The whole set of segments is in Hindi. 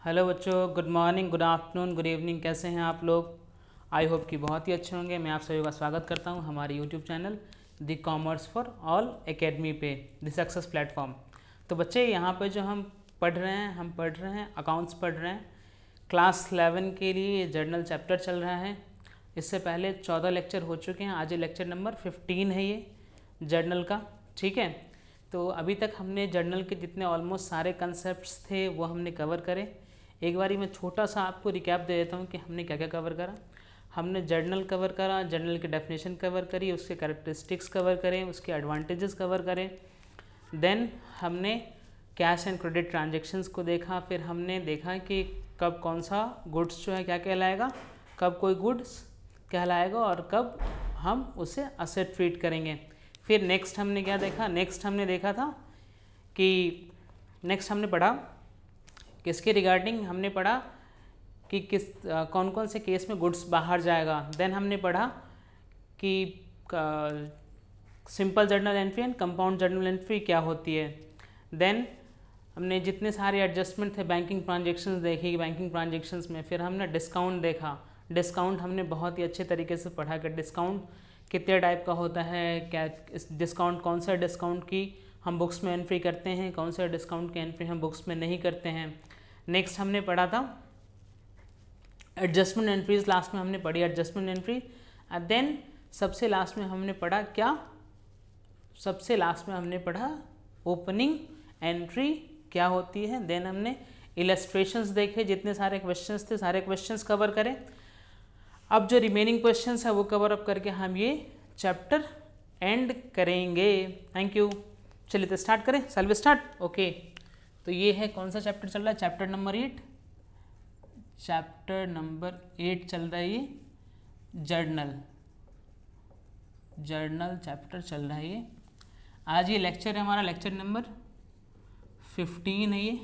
हेलो बच्चों, good morning, good afternoon, good evening. कैसे हैं आप लोग? आई होप कि बहुत ही अच्छे होंगे। मैं आप सभी का स्वागत करता हूं हमारे YouTube channel the commerce for all academy पे, द सक्सेस प्लेटफॉर्म। तो बच्चे यहाँ पे जो हम पढ़ रहे हैं अकाउंट्स पढ़ रहे हैं। क्लास 11 के लिए जर्नल चैप्टर चल रहा है। इससे पहले 14 लेक्चर हो चुके हैं। आज ये लेक्चर नंबर 15 है ये जर्नल का, ठीक है। तो अभी तक हमने जर्नल के जितने ऑलमोस्ट सारे कंसेप्ट्स थे वो हमने कवर करे। एक बारी मैं छोटा सा आपको रिकैप दे देता हूँ कि हमने क्या क्या कवर करा। हमने जर्नल कवर करा, जर्नल की डेफिनेशन कवर करी, उसके कैरेक्टरिस्टिक्स कवर करें, उसके एडवांटेजेस कवर करें। देन हमने कैश एंड क्रेडिट ट्रांजेक्शन्स को देखा। फिर हमने देखा कि कब कौन सा गुड्स जो है क्या कहलाएगा, कब कोई गुड्स कहलाएगा और कब हम उसे असेट ट्रीट करेंगे। फिर नेक्स्ट हमने क्या देखा, नेक्स्ट हमने पढ़ा किसके रिगार्डिंग, हमने पढ़ा कि कौन कौन से केस में गुड्स बाहर जाएगा। देन हमने पढ़ा कि simple journal entry and compound journal entry क्या होती है। देन हमने जितने सारे एडजस्टमेंट थे, बैंकिंग ट्रांजेक्शन्स देखी, बैंकिंग ट्रांजेक्शन्स में फिर हमने डिस्काउंट देखा। डिस्काउंट हमने बहुत ही अच्छे तरीके से पढ़ा कि डिस्काउंट कितने टाइप का होता है, क्या इस डिस्काउंट, कौन सा डिस्काउंट की हम बुक्स में एंट्री करते हैं, कौन सा डिस्काउंट की एंट्री हम बुक्स में नहीं करते हैं। नेक्स्ट हमने पढ़ा था एडजस्टमेंट एंट्रीज, लास्ट में हमने पढ़ी एडजस्टमेंट एंट्री। एंड देन सबसे लास्ट में हमने पढ़ा क्या, सबसे लास्ट में हमने पढ़ा ओपनिंग एंट्री क्या होती है। देन हमने इलस्ट्रेशंस देखे, जितने सारे क्वेश्चंस थे सारे क्वेश्चंस कवर करें। अब जो रिमेनिंग क्वेश्चंस है वो कवर अप करके हम ये चैप्टर एंड करेंगे। Thank you. चलिए तो स्टार्ट करें, सेल्फ स्टार्ट। ओके, तो ये है कौन सा चैप्टर चल रहा है, चैप्टर नंबर 8। चैप्टर नंबर 8 चल रहा है ये जर्नल चैप्टर चल रहा है ये। आज ये लेक्चर है हमारा, लेक्चर नंबर 15 है ये।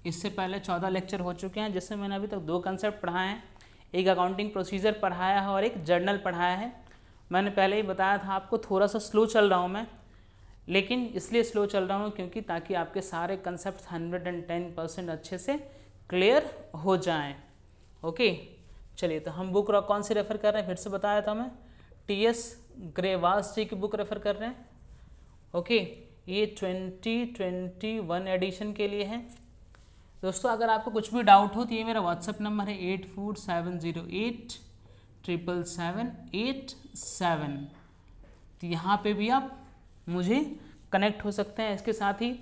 इससे पहले 14 लेक्चर हो चुके हैं, जिससे मैंने अभी तक 2 कंसेप्ट पढ़ाए हैं, एक अकाउंटिंग प्रोसीजर पढ़ाया है और एक जर्नल पढ़ाया है। मैंने पहले ही बताया था आपको थोड़ा सा स्लो चल रहा हूँ मैं, लेकिन इसलिए स्लो चल रहा हूँ क्योंकि ताकि आपके सारे कंसेप्ट 110% अच्छे से क्लियर हो जाएं। ओके, चलिए तो हम बुक कौन सी रेफ़र कर रहे हैं, फिर से बताया था मैं, TS ग्रेवास जी की बुक रेफ़र कर रहे हैं। ओके, ये 2021 एडिशन के लिए है। दोस्तों अगर आपको कुछ भी डाउट हो तो ये मेरा व्हाट्सएप नंबर है 8470877787। तो यहाँ पे भी आप मुझे कनेक्ट हो सकते हैं। इसके साथ ही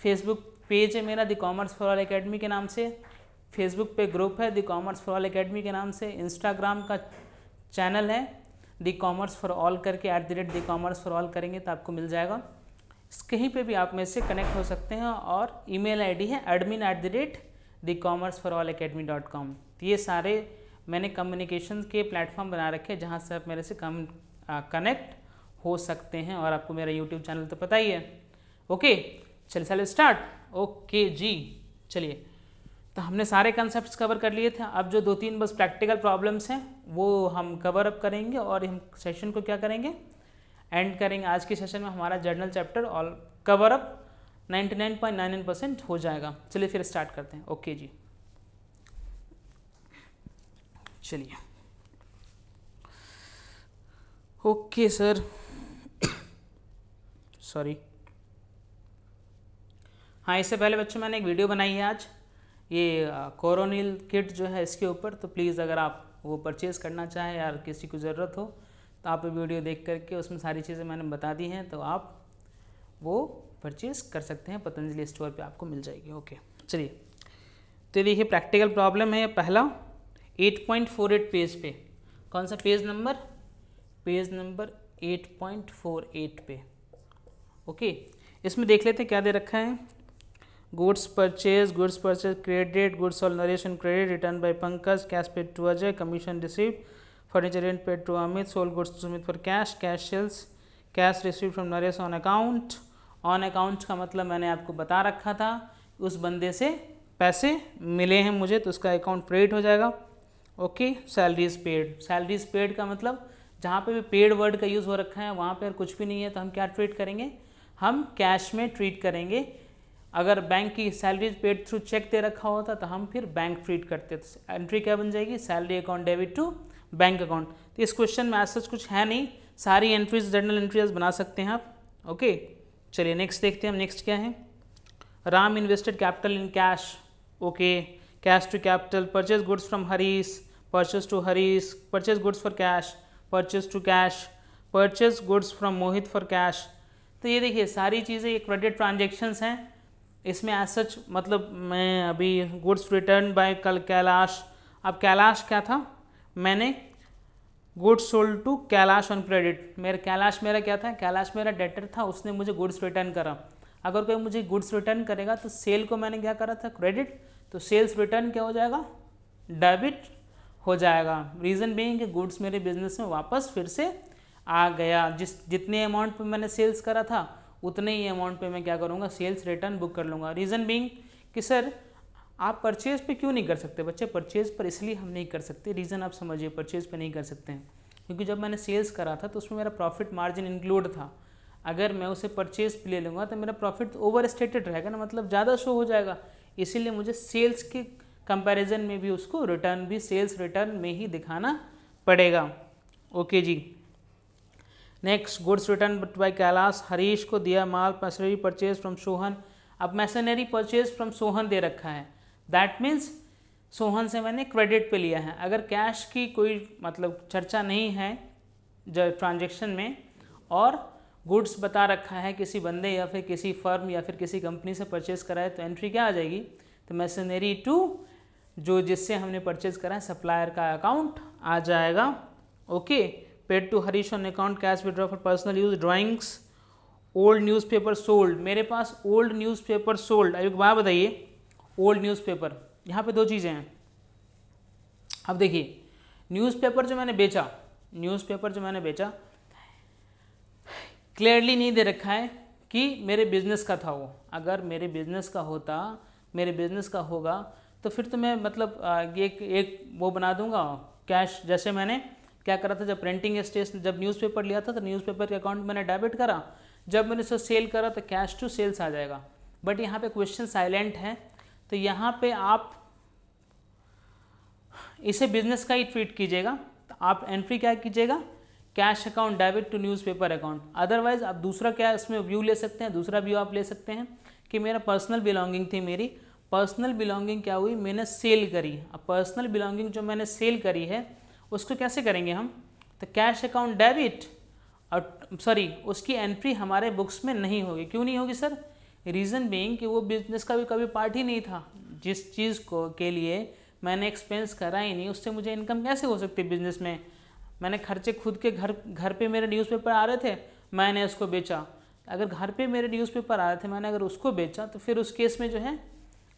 फेसबुक पेज है मेरा the commerce for all academy के नाम से, फेसबुक पे ग्रुप है the commerce for all academy के नाम से, इंस्टाग्राम का चैनल है द कॉमर्स फॉर ऑल करके @ कॉमर्स फॉर ऑल करेंगे तो आपको मिल जाएगा। कहीं पे भी आप मेरे से कनेक्ट हो सकते हैं। और ईमेल आईडी है admin@thecommerceforallacademy.com। तो ये सारे मैंने कम्युनिकेशन के प्लेटफॉर्म बना रखे हैं जहाँ से आप मेरे से कनेक्ट हो सकते हैं। और आपको मेरा यूट्यूब चैनल तो पता ही है। ओके, चलिए स्टार्ट। ओके जी, चलिए तो हमने सारे कंसेप्ट्स कवर कर लिए थे। अब जो 2-3 बस प्रैक्टिकल प्रॉब्लम्स हैं वो हम कवर अप करेंगे और हम सेशन को क्या करेंगे, एंड करेंगे। आज के सेशन में हमारा journal chapter all cover up 99.99% हो जाएगा। चलिए फिर स्टार्ट करते हैं। ओके जी, चलिए। Okay sir, sorry. हाँ, इससे पहले बच्चों मैंने एक वीडियो बनाई है आज, ये कोरोनिल किट जो है इसके ऊपर। तो प्लीज़ अगर आप वो परचेज़ करना चाहें या किसी को ज़रूरत हो तो आप वीडियो देख करके उसमें सारी चीज़ें मैंने बता दी हैं, तो आप वो परचेज़ कर सकते हैं, पतंजलि स्टोर पे आपको मिल जाएगी। ओके, चलिए तो देखिए प्रैक्टिकल प्रॉब्लम है पहला 8.48 पेज पे। कौन सा पेज नंबर 8.48 पे। ओके, इसमें देख लेते हैं क्या दे रखा है। Goods purchase credit, goods all narration credit, return by Pankaj, cash paid to Ajay, commission received, furniture rent paid to Amit, sold goods to Sumit for cash, cash sales, cash received from Naresh on account. On account का मतलब मैंने आपको बता रखा था, उस बंदे से पैसे मिले हैं मुझे तो उसका अकाउंट क्रेडिट हो जाएगा। ओके, सैलरीज पेड का मतलब जहाँ पे भी पेड वर्ड का यूज़ हो रखा है वहाँ पर कुछ भी नहीं है तो हम क्या ट्रीट करेंगे, हम कैश में ट्रीट करेंगे। अगर बैंक की सैलरी पेड थ्रू चेक दे रखा होता तो हम फिर बैंक ट्रीट करते। तो एंट्री क्या बन जाएगी, salary account debit to bank account. तो इस क्वेश्चन में ऐसा कुछ है नहीं, सारी एंट्रीज जर्नल एंट्रीज बना सकते हैं आप। ओके, चलिए नेक्स्ट देखते हैं हम। नेक्स्ट क्या है, Ram invested capital in cash. Okay, cash to capital, purchase goods from Harish, purchase to Harish, purchase goods for cash, purchase to cash, purchase goods from Mohit for cash. तो ये देखिए सारी चीज़ें ये क्रेडिट ट्रांजेक्शन्स हैं। इसमें एज सच मतलब मैं अभी गुड्स रिटर्न बाय कल कैलाश, अब कैलाश क्या था, मैंने goods sold to Kailash on credit. मेरा कैलाश मेरा क्या था, कैलाश मेरा डेटर था, उसने मुझे गुड्स रिटर्न करा। अगर कोई मुझे गुड्स रिटर्न करेगा तो सेल को मैंने क्या करा था, क्रेडिट, तो सेल्स रिटर्न क्या हो जाएगा, डेबिट हो जाएगा। रीज़न बीइंग कि गुड्स मेरे बिजनेस में वापस फिर से आ गया। जितने अमाउंट पे मैंने सेल्स करा था उतने ही अमाउंट पे मैं क्या करूँगा, सेल्स रिटर्न बुक कर लूँगा। रीज़न बीइंग कि सर आप परचेज पे क्यों नहीं कर सकते बच्चे, परचेज पर इसलिए हम नहीं कर सकते, रीज़न आप समझिए परचेज पे नहीं कर सकते हैं क्योंकि जब मैंने सेल्स करा था तो उसमें मेरा प्रॉफिट मार्जिन इंक्लूड था। अगर मैं उसे परचेज पे ले लूँगा तो मेरा प्रॉफिट ओवर स्टेटेड रहेगा ना, मतलब ज़्यादा शो हो जाएगा। इसीलिए मुझे सेल्स के कंपैरिजन में भी उसको रिटर्न भी सेल्स रिटर्न में ही दिखाना पड़ेगा। ओके जी, next goods return by Kailash, Harish को दिया माल, मैसनरी परचेज फ्रॉम सोहन। अब मैसनरी परचेज फ्रॉम सोहन दे रखा है, दैट मीन्स सोहन से मैंने क्रेडिट पे लिया है। अगर कैश की कोई मतलब चर्चा नहीं है जो ट्रांजेक्शन में और गुड्स बता रखा है किसी बंदे या फिर किसी फर्म या फिर किसी कंपनी से परचेज करा है, तो एंट्री क्या आ जाएगी, तो मैसनरी टू जो जिससे हमने परचेज करा है सप्लायर का अकाउंट आ जाएगा। Okay, paid to Harish on account, cash withdraw for personal use, drawings, old newspaper sold. मेरे पास ओल्ड न्यूज़पेपर सोल्ड। अब एक बात बताइए, ओल्ड न्यूज़पेपर, यहाँ पे दो चीज़ें हैं। अब देखिए न्यूज़पेपर जो मैंने बेचा, न्यूज़पेपर जो मैंने बेचा क्लियरली नहीं दे रखा है कि मेरे बिजनेस का था वो। अगर मेरे बिजनेस का होता, मेरे बिजनेस का होगा तो फिर तो मैं मतलब एक वो बना दूंगा कैश। जैसे मैंने क्या करा था, जब प्रिंटिंग स्टेशन जब न्यूज़पेपर लिया था तो न्यूज़पेपर के अकाउंट मैंने डेबिट करा, जब मैंने उसे सेल करा तो कैश टू सेल्स आ जाएगा। बट यहाँ पे क्वेश्चन साइलेंट है, तो यहाँ पे आप इसे बिजनेस का ही ट्रीट कीजिएगा। तो आप एंट्री क्या कीजिएगा, cash account debit to newspaper account. Otherwise आप दूसरा क्या इसमें व्यू ले सकते हैं, दूसरा व्यू आप ले सकते हैं कि मेरा पर्सनल बिलोंगिंग थी, मेरी पर्सनल बिलोंगिंग क्या हुई, मैंने सेल करी। अब पर्सनल बिलोंगिंग जो मैंने सेल करी है उसको कैसे करेंगे हम, तो कैश अकाउंट डेबिट, और सॉरी उसकी एंट्री हमारे बुक्स में नहीं होगी। क्यों नहीं होगी सर, रीज़न बीइंग कि वो बिजनेस का भी कभी पार्ट ही नहीं था। जिस चीज़ को के लिए मैंने एक्सपेंस करा ही नहीं, उससे मुझे इनकम कैसे हो सकती है बिजनेस में। मैंने खर्चे खुद के घर पे मेरे न्यूज़पेपर आ रहे थे, मैंने उसको बेचा। अगर घर पे मेरे न्यूज़पेपर आ रहे थे, मैंने अगर उसको बेचा तो फिर उस केस में जो है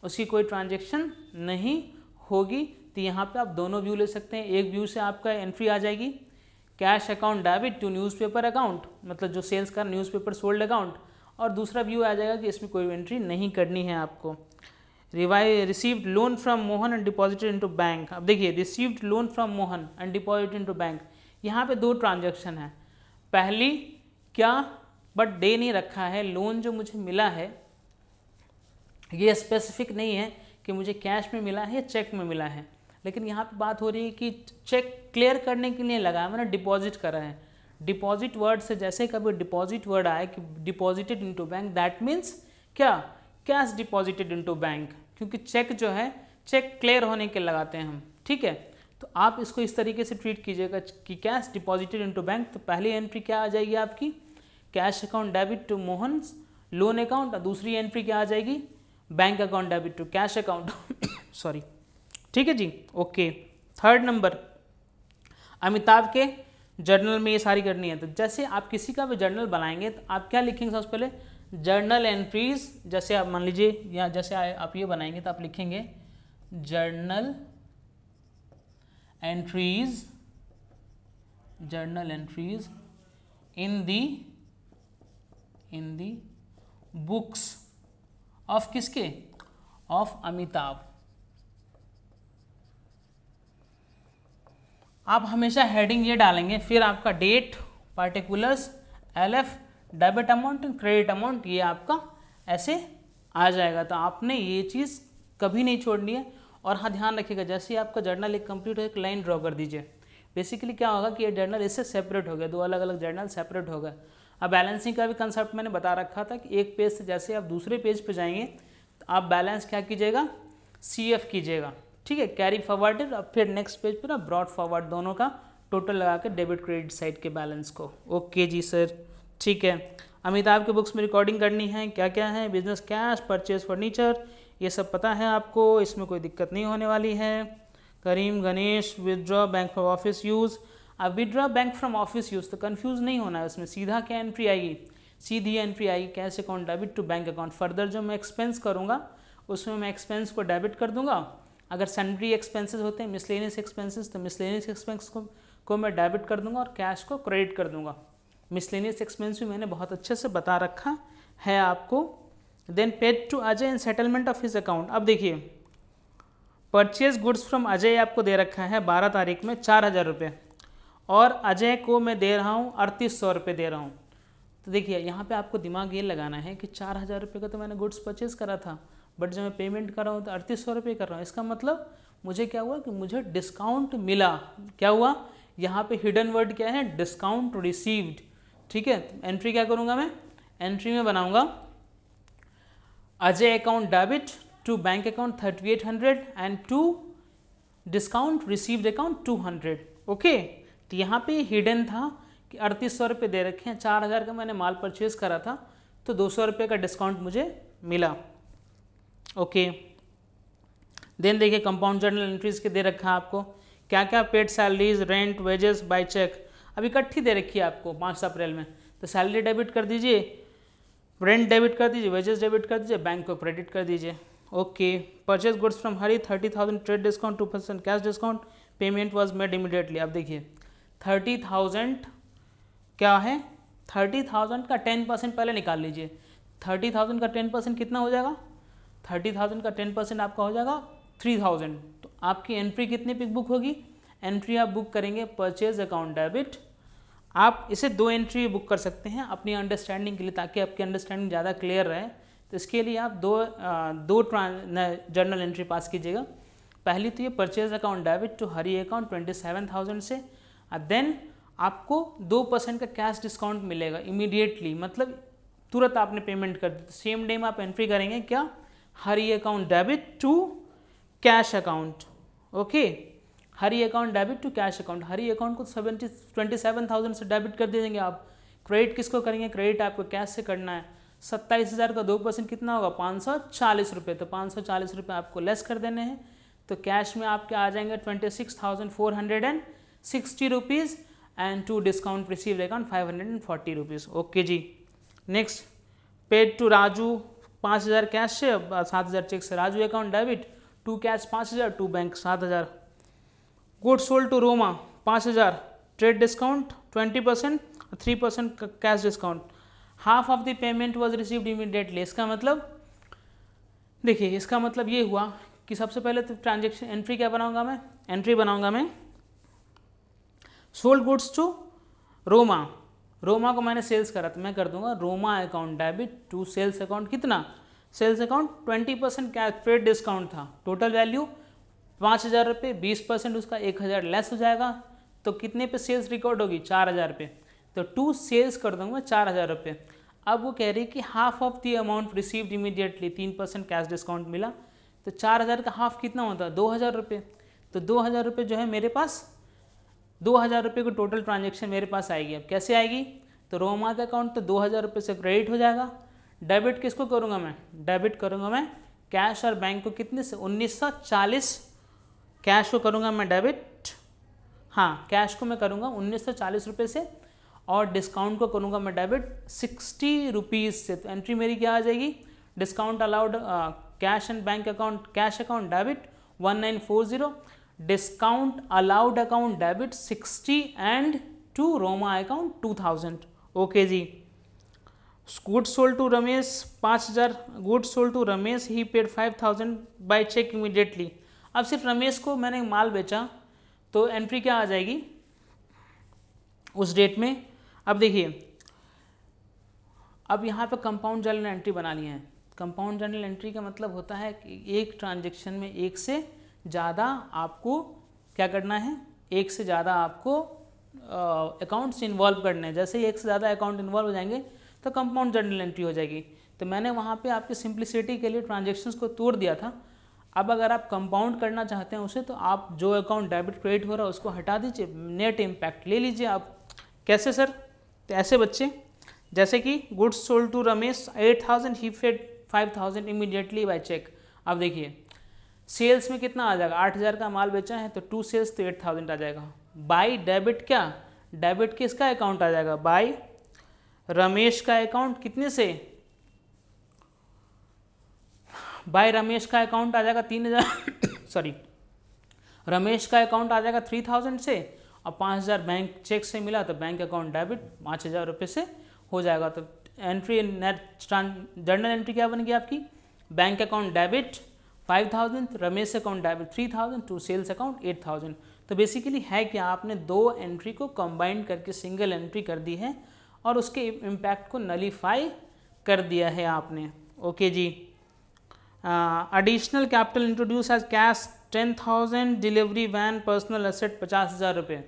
उसकी कोई ट्रांजैक्शन नहीं होगी। तो यहाँ पे आप दोनों व्यू ले सकते हैं। एक व्यू से आपका एंट्री आ जाएगी cash account debit to newspaper account, मतलब जो सेल्स का न्यूज़पेपर सोल्ड अकाउंट, और दूसरा व्यू आ जाएगा कि इसमें कोई एंट्री नहीं करनी है आपको। Received loan from Mohan and deposited into bank. अब देखिए received loan from Mohan and deposited into bank, यहाँ पे दो ट्रांजैक्शन है। पहली क्या, बट डे नहीं रखा है, लोन जो मुझे मिला है ये स्पेसिफिक नहीं है कि मुझे कैश में मिला है या चेक में मिला है, लेकिन यहाँ पे बात हो रही है कि चेक क्लियर करने के लिए लगा, मैंने डिपॉजिट करा है। डिपॉजिट वर्ड से जैसे कभी डिपॉजिट वर्ड आए कि deposited into bank, that means क्या, कैश डिपॉजिटेड इनटू बैंक, क्योंकि चेक जो है चेक क्लियर होने के लगाते हैं हम, ठीक है। तो आप इसको इस तरीके से ट्रीट कीजिएगा कि कैश डिपॉजिटेड इनटू बैंक। तो पहली एंट्री क्या आ जाएगी आपकी, cash account debit to Mohan loan account, और दूसरी एंट्री क्या आ जाएगी, bank account debit to cash account sorry, ठीक है जी। ओके, थर्ड नंबर, अमिताभ के जर्नल में ये सारी करनी है। तो जैसे आप किसी का भी जर्नल बनाएंगे तो आप क्या लिखेंगे, सबसे पहले जर्नल एंट्रीज। जैसे आप मान लीजिए या जैसे आप ये बनाएंगे तो आप लिखेंगे journal entries, journal entries in the books of किसके, ऑफ अमिताभ। आप हमेशा हेडिंग ये डालेंगे, फिर आपका date, particulars, LF, debit amount and credit amount, ये आपका ऐसे आ जाएगा। तो आपने ये चीज़ कभी नहीं छोड़नी है। और हाँ, ध्यान रखिएगा, जैसे ही आपका जर्नल एक कंप्लीट हो, एक लाइन ड्रॉ कर दीजिए। बेसिकली क्या होगा कि ये जर्नल इससे सेपरेट हो गया, दो अलग अलग जर्नल सेपरेट हो गए। अब बैलेंसिंग का भी कंसेप्ट मैंने बता रखा था कि एक पेज से जैसे आप दूसरे पेज पे जाएंगे तो आप बैलेंस क्या कीजिएगा, CF कीजिएगा, ठीक है, कैरी फॉरवर्डेड। अब फिर नेक्स्ट पेज पे ना ब्रॉड फॉरवर्ड, दोनों का टोटल लगा के डेबिट क्रेडिट साइड के बैलेंस को। ओके जी सर, ठीक है। अमिताभ के बुक्स में रिकॉर्डिंग करनी है, क्या क्या है, बिजनेस कैश, परचेज फर्नीचर, ये सब पता है आपको, इसमें कोई दिक्कत नहीं होने वाली है। Karim Ganesh, withdraw bank from office use. अब withdraw bank from office use तो कंफ्यूज नहीं होना है, उसमें सीधा क्या एंट्री आएगी, सीधी एंट्री आएगी cash account debit to bank account. Further जो मैं एक्सपेंस करूँगा उसमें मैं एक्सपेंस को डेबिट कर दूंगा। अगर सन्ड्री एक्सपेंसेस होते हैं, मिसलेनियस एक्सपेंसेस, तो मिसलेनियस एक्सपेंस को मैं डेबिट कर दूंगा और कैश को क्रेडिट कर दूंगा। मिसलेनियस एक्सपेंस भी मैंने बहुत अच्छे से बता रखा है आपको। Then paid to Ajay in settlement of his account. अब देखिए, परचेज गुड्स फ्रॉम अजय आपको दे रखा है 12 तारीख में 4000 रुपये, और अजय को मैं दे रहा हूँ 3800 रुपये दे रहा हूँ। तो देखिए यहाँ पे आपको दिमाग ये लगाना है कि 4000 रुपये का तो मैंने गुड्स परचेज करा था, बट जब मैं पेमेंट कर रहा हूँ तो 3800 रुपये कर रहा हूँ। इसका मतलब मुझे क्या हुआ कि मुझे डिस्काउंट मिला। क्या हुआ, यहाँ पे हिडन वर्ड क्या है, डिस्काउंट रिसीव्ड, ठीक है। तो एंट्री क्या करूँगा मैं, एंट्री में बनाऊँगा Ajay account debit to bank account 3800 and to discount received account 200। Okay, तो यहाँ पे हिडन था कि 3800 रुपये दे रखे हैं, 4000 का मैंने माल परचेज करा था, तो 200 रुपये का डिस्काउंट मुझे मिला। ओके, देन देखिए कंपाउंड जर्नल एंट्रीज के दे रखा है आपको, क्या क्या paid salaries, rent, wages by cheque. अब इकट्ठी दे रखी है आपको 5 अप्रैल में, तो सैलरी डेबिट कर दीजिए, रेंट डेबिट कर दीजिए, वेजेस डेबिट कर दीजिए, बैंक को क्रेडिट कर दीजिए। Okay, purchase goods from Hari 30,000 trade discount 2% cash discount, payment was made immediately. अब देखिए 30,000 क्या है, 30,000 का 10% पहले निकाल लीजिए। 30,000 का 10% कितना हो जाएगा, 30,000 का 10% आपका हो जाएगा 3,000। तो आपकी एंट्री कितने पे बुक होगी, एंट्री आप बुक करेंगे परचेज अकाउंट डेबिट। आप इसे 2 एंट्री बुक कर सकते हैं अपनी अंडरस्टैंडिंग के लिए, ताकि आपकी अंडरस्टैंडिंग ज़्यादा क्लियर रहे। तो इसके लिए आप दो जर्नल एंट्री पास कीजिएगा। पहली तो ये purchase account debit to Hari account 27,000 से, देन आपको 2% का कैश डिस्काउंट मिलेगा इमीडिएटली, मतलब तुरंत आपने पेमेंट कर दी। सेम डे में आप एंट्री करेंगे क्या, Hari account debit to cash account. Okay, Hari account debit to cash account, Hari account को 27,000 से डेबिट कर दे देंगे आप। क्रेडिट किसको करेंगे, क्रेडिट आपको कैश से करना है। 27,000 का 2% कितना होगा, 540 रुपये, तो 540 रुपये आपको लेस कर देने हैं। तो कैश में आपके आ जाएंगे 26,460 rupees and to discount received account 540 rupees. Okay जी, next paid to Raju 5,000 cash से, 7,000 चेक से। Raju account debit to cash 5,000 to bank 7,000। Goods sold to Roma 5,000 trade discount 20%, 3% cash discount. Half of the payment was received immediately. इसका मतलब देखिए, इसका मतलब ये हुआ कि सबसे पहले तो ट्रांजेक्शन एंट्री क्या बनाऊंगा मैं, एंट्री बनाऊंगा मैं sold goods to Roma. Roma को मैंने सेल्स करा तो मैं कर दूंगा Roma account debit to sales account, कितना, sales account 20% cash trade discount था, टोटल वैल्यू 5,000 रुपये, 20% उसका 1,000 लेस हो जाएगा, तो कितने पे सेल्स रिकॉर्ड होगी, 4,000 रुपये। तो टू सेल्स कर दूंगा 4,000 रुपये। अब वो कह रही कि half of the amount received immediately, 3% cash discount मिला, तो 4,000 का हाफ कितना होता है, 2,000 रुपये। तो 2,000 रुपये जो है मेरे पास, 2,000 रुपये को टोटल ट्रांजेक्शन मेरे पास आएगी। अब कैसे आएगी, तो रोमा का अकाउंट तो 2,000 रुपये से क्रेडिट हो जाएगा। डेबिट किसको करूँगा मैं, डेबिट करूँगा मैं कैश और बैंक को, कितने से, 1940। कैश को करूँगा मैं डेबिट, हाँ कैश को मैं करूँगा 1940 रुपये से, और डिस्काउंट को करूँगा मैं डेबिट 60 रुपीज़ से। तो एंट्री मेरी क्या आ जाएगी, discount allowed cash and bank account, cash account debit 1940, discount allowed account debit 60 and to Roma account 2,000। Okay जी, goods sold to Ramesh 5,000, goods sold to Ramesh he paid 5,000 by cheque immediately. अब सिर्फ रमेश को मैंने माल बेचा, तो एंट्री क्या आ जाएगी उस डेट में। अब देखिए, अब यहाँ पे कंपाउंड जर्नल एंट्री बना ली है, कंपाउंड जर्नल एंट्री का मतलब होता है कि एक ट्रांजेक्शन में एक से ज़्यादा आपको क्या करना है, एक से ज़्यादा आपको अकाउंट्स इन्वॉल्व करने हैं। जैसे ही एक से ज़्यादा अकाउंट इन्वॉल्व हो जाएंगे तो कंपाउंड जर्नल एंट्री हो जाएगी। तो मैंने वहाँ पे आपकी सिंप्लिसिटी के लिए ट्रांजेक्शन्स को तोड़ दिया था। अब अगर आप कंपाउंड करना चाहते हैं उसे, तो आप जो अकाउंट डेबिट क्रेडिट हो रहा है उसको हटा दीजिए, नेट इम्पैक्ट ले लीजिए आप। कैसे सर? तो ऐसे बच्चे, जैसे कि goods sold to Ramesh 8000, he paid 5000 immediately by cheque. अब देखिए सेल्स में कितना आ जाएगा, 8000 का माल बेचा है तो टू सेल्स तो 8000 आ जाएगा। बाय डेबिट, क्या डेबिट किसका अकाउंट आ जाएगा, बाय रमेश का अकाउंट, कितने से, बाय रमेश का अकाउंट आ जाएगा 3000 सॉरी, रमेश का अकाउंट आ जाएगा 3000 से, और 5000 बैंक चेक से मिला तो बैंक अकाउंट डेबिट 5000 रुपये से हो जाएगा। तो एंट्री नेट जर्नल एंट्री क्या बन गई आपकी, bank account debit 5000, Ramesh account debit 3000, to sales account 8000। तो बेसिकली है कि आपने दो एंट्री को कंबाइन करके सिंगल एंट्री कर दी है और उसके इम्पैक्ट को नलीफाई कर दिया है आपने। ओके जी। Additional capital introduce as cash 10,000, delivery van, personal asset 50,000 रुपये।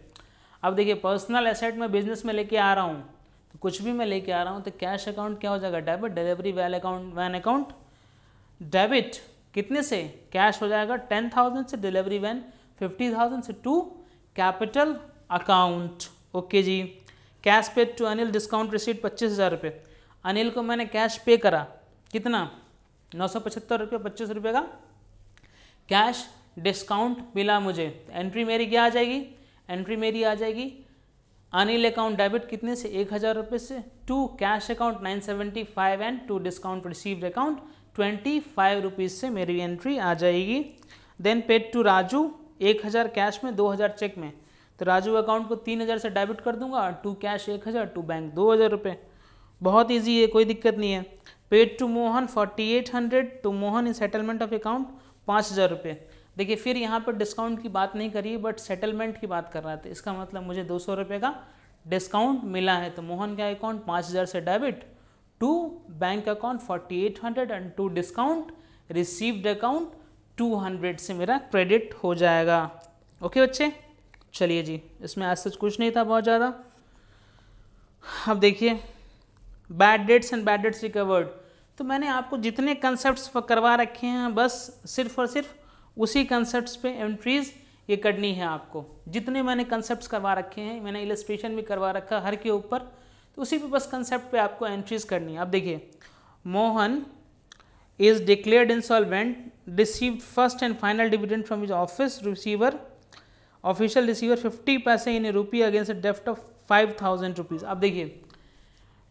अब देखिए पर्सनल एसेट में बिजनेस में लेके आ रहा हूँ तो कुछ भी मैं लेके आ रहा हूँ तो कैश अकाउंट क्या हो जाएगा, debit, delivery van account debit, कितने से, कैश हो जाएगा 10,000 से, डिलीवरी वैन 50,000 से, टू कैपिटल अकाउंट। ओके जी। Cash paid to Anil, discount receipt 25,000 रुपये। अनिल को मैंने कैश पे करा, कितना, 975 रुपये, 25 रुपये का कैश डिस्काउंट मिला मुझे। एंट्री मेरी क्या आ जाएगी, एंट्री मेरी आ जाएगी अनिल अकाउंट डेबिट कितने से, 1000 रुपये से, to cash account 975 and to discount received account 25 rupees से मेरी एंट्री आ जाएगी। Then paid to Raju 1000 cash में, 2000 चेक में, तो राजू अकाउंट को 3000 से डेबिट कर दूंगा, टू कैश 1000, टू बैंक 2000 रुपये। बहुत ईजी है, कोई दिक्कत नहीं है। Paid to Mohan 4800, to Mohan in settlement of account 5000 रुपये। देखिए फिर यहाँ पर डिस्काउंट की बात नहीं करी बट सेटलमेंट की बात कर रहा था, इसका मतलब मुझे 200 रुपये का डिस्काउंट मिला है। तो मोहन का अकाउंट 5000 से debit, to bank account 4800 and to discount received account 200 से मेरा क्रेडिट हो जाएगा। ओके बच्चे, चलिए जी, इसमें आज सच कुछ नहीं था बहुत ज़्यादा। अब देखिए bad debts and bad debts recovered. तो मैंने आपको जितने कंसेप्ट्स करवा रखे हैं बस सिर्फ और सिर्फ उसी कंसेप्ट्स पे एंट्रीज ये करनी है आपको। जितने मैंने कंसेप्ट्स करवा रखे हैं, मैंने इलस्ट्रेशन भी करवा रखा हर के ऊपर, तो उसी पे बस कंसेप्ट पे आपको एंट्रीज करनी है। अब देखिए Mohan is declared insolvent, received first and final dividend from his office, receiver official receiver 50 पैसे इन रुपी अगेंस्ट डेप्ट ऑफ 5000 रुपीज़। अब देखिए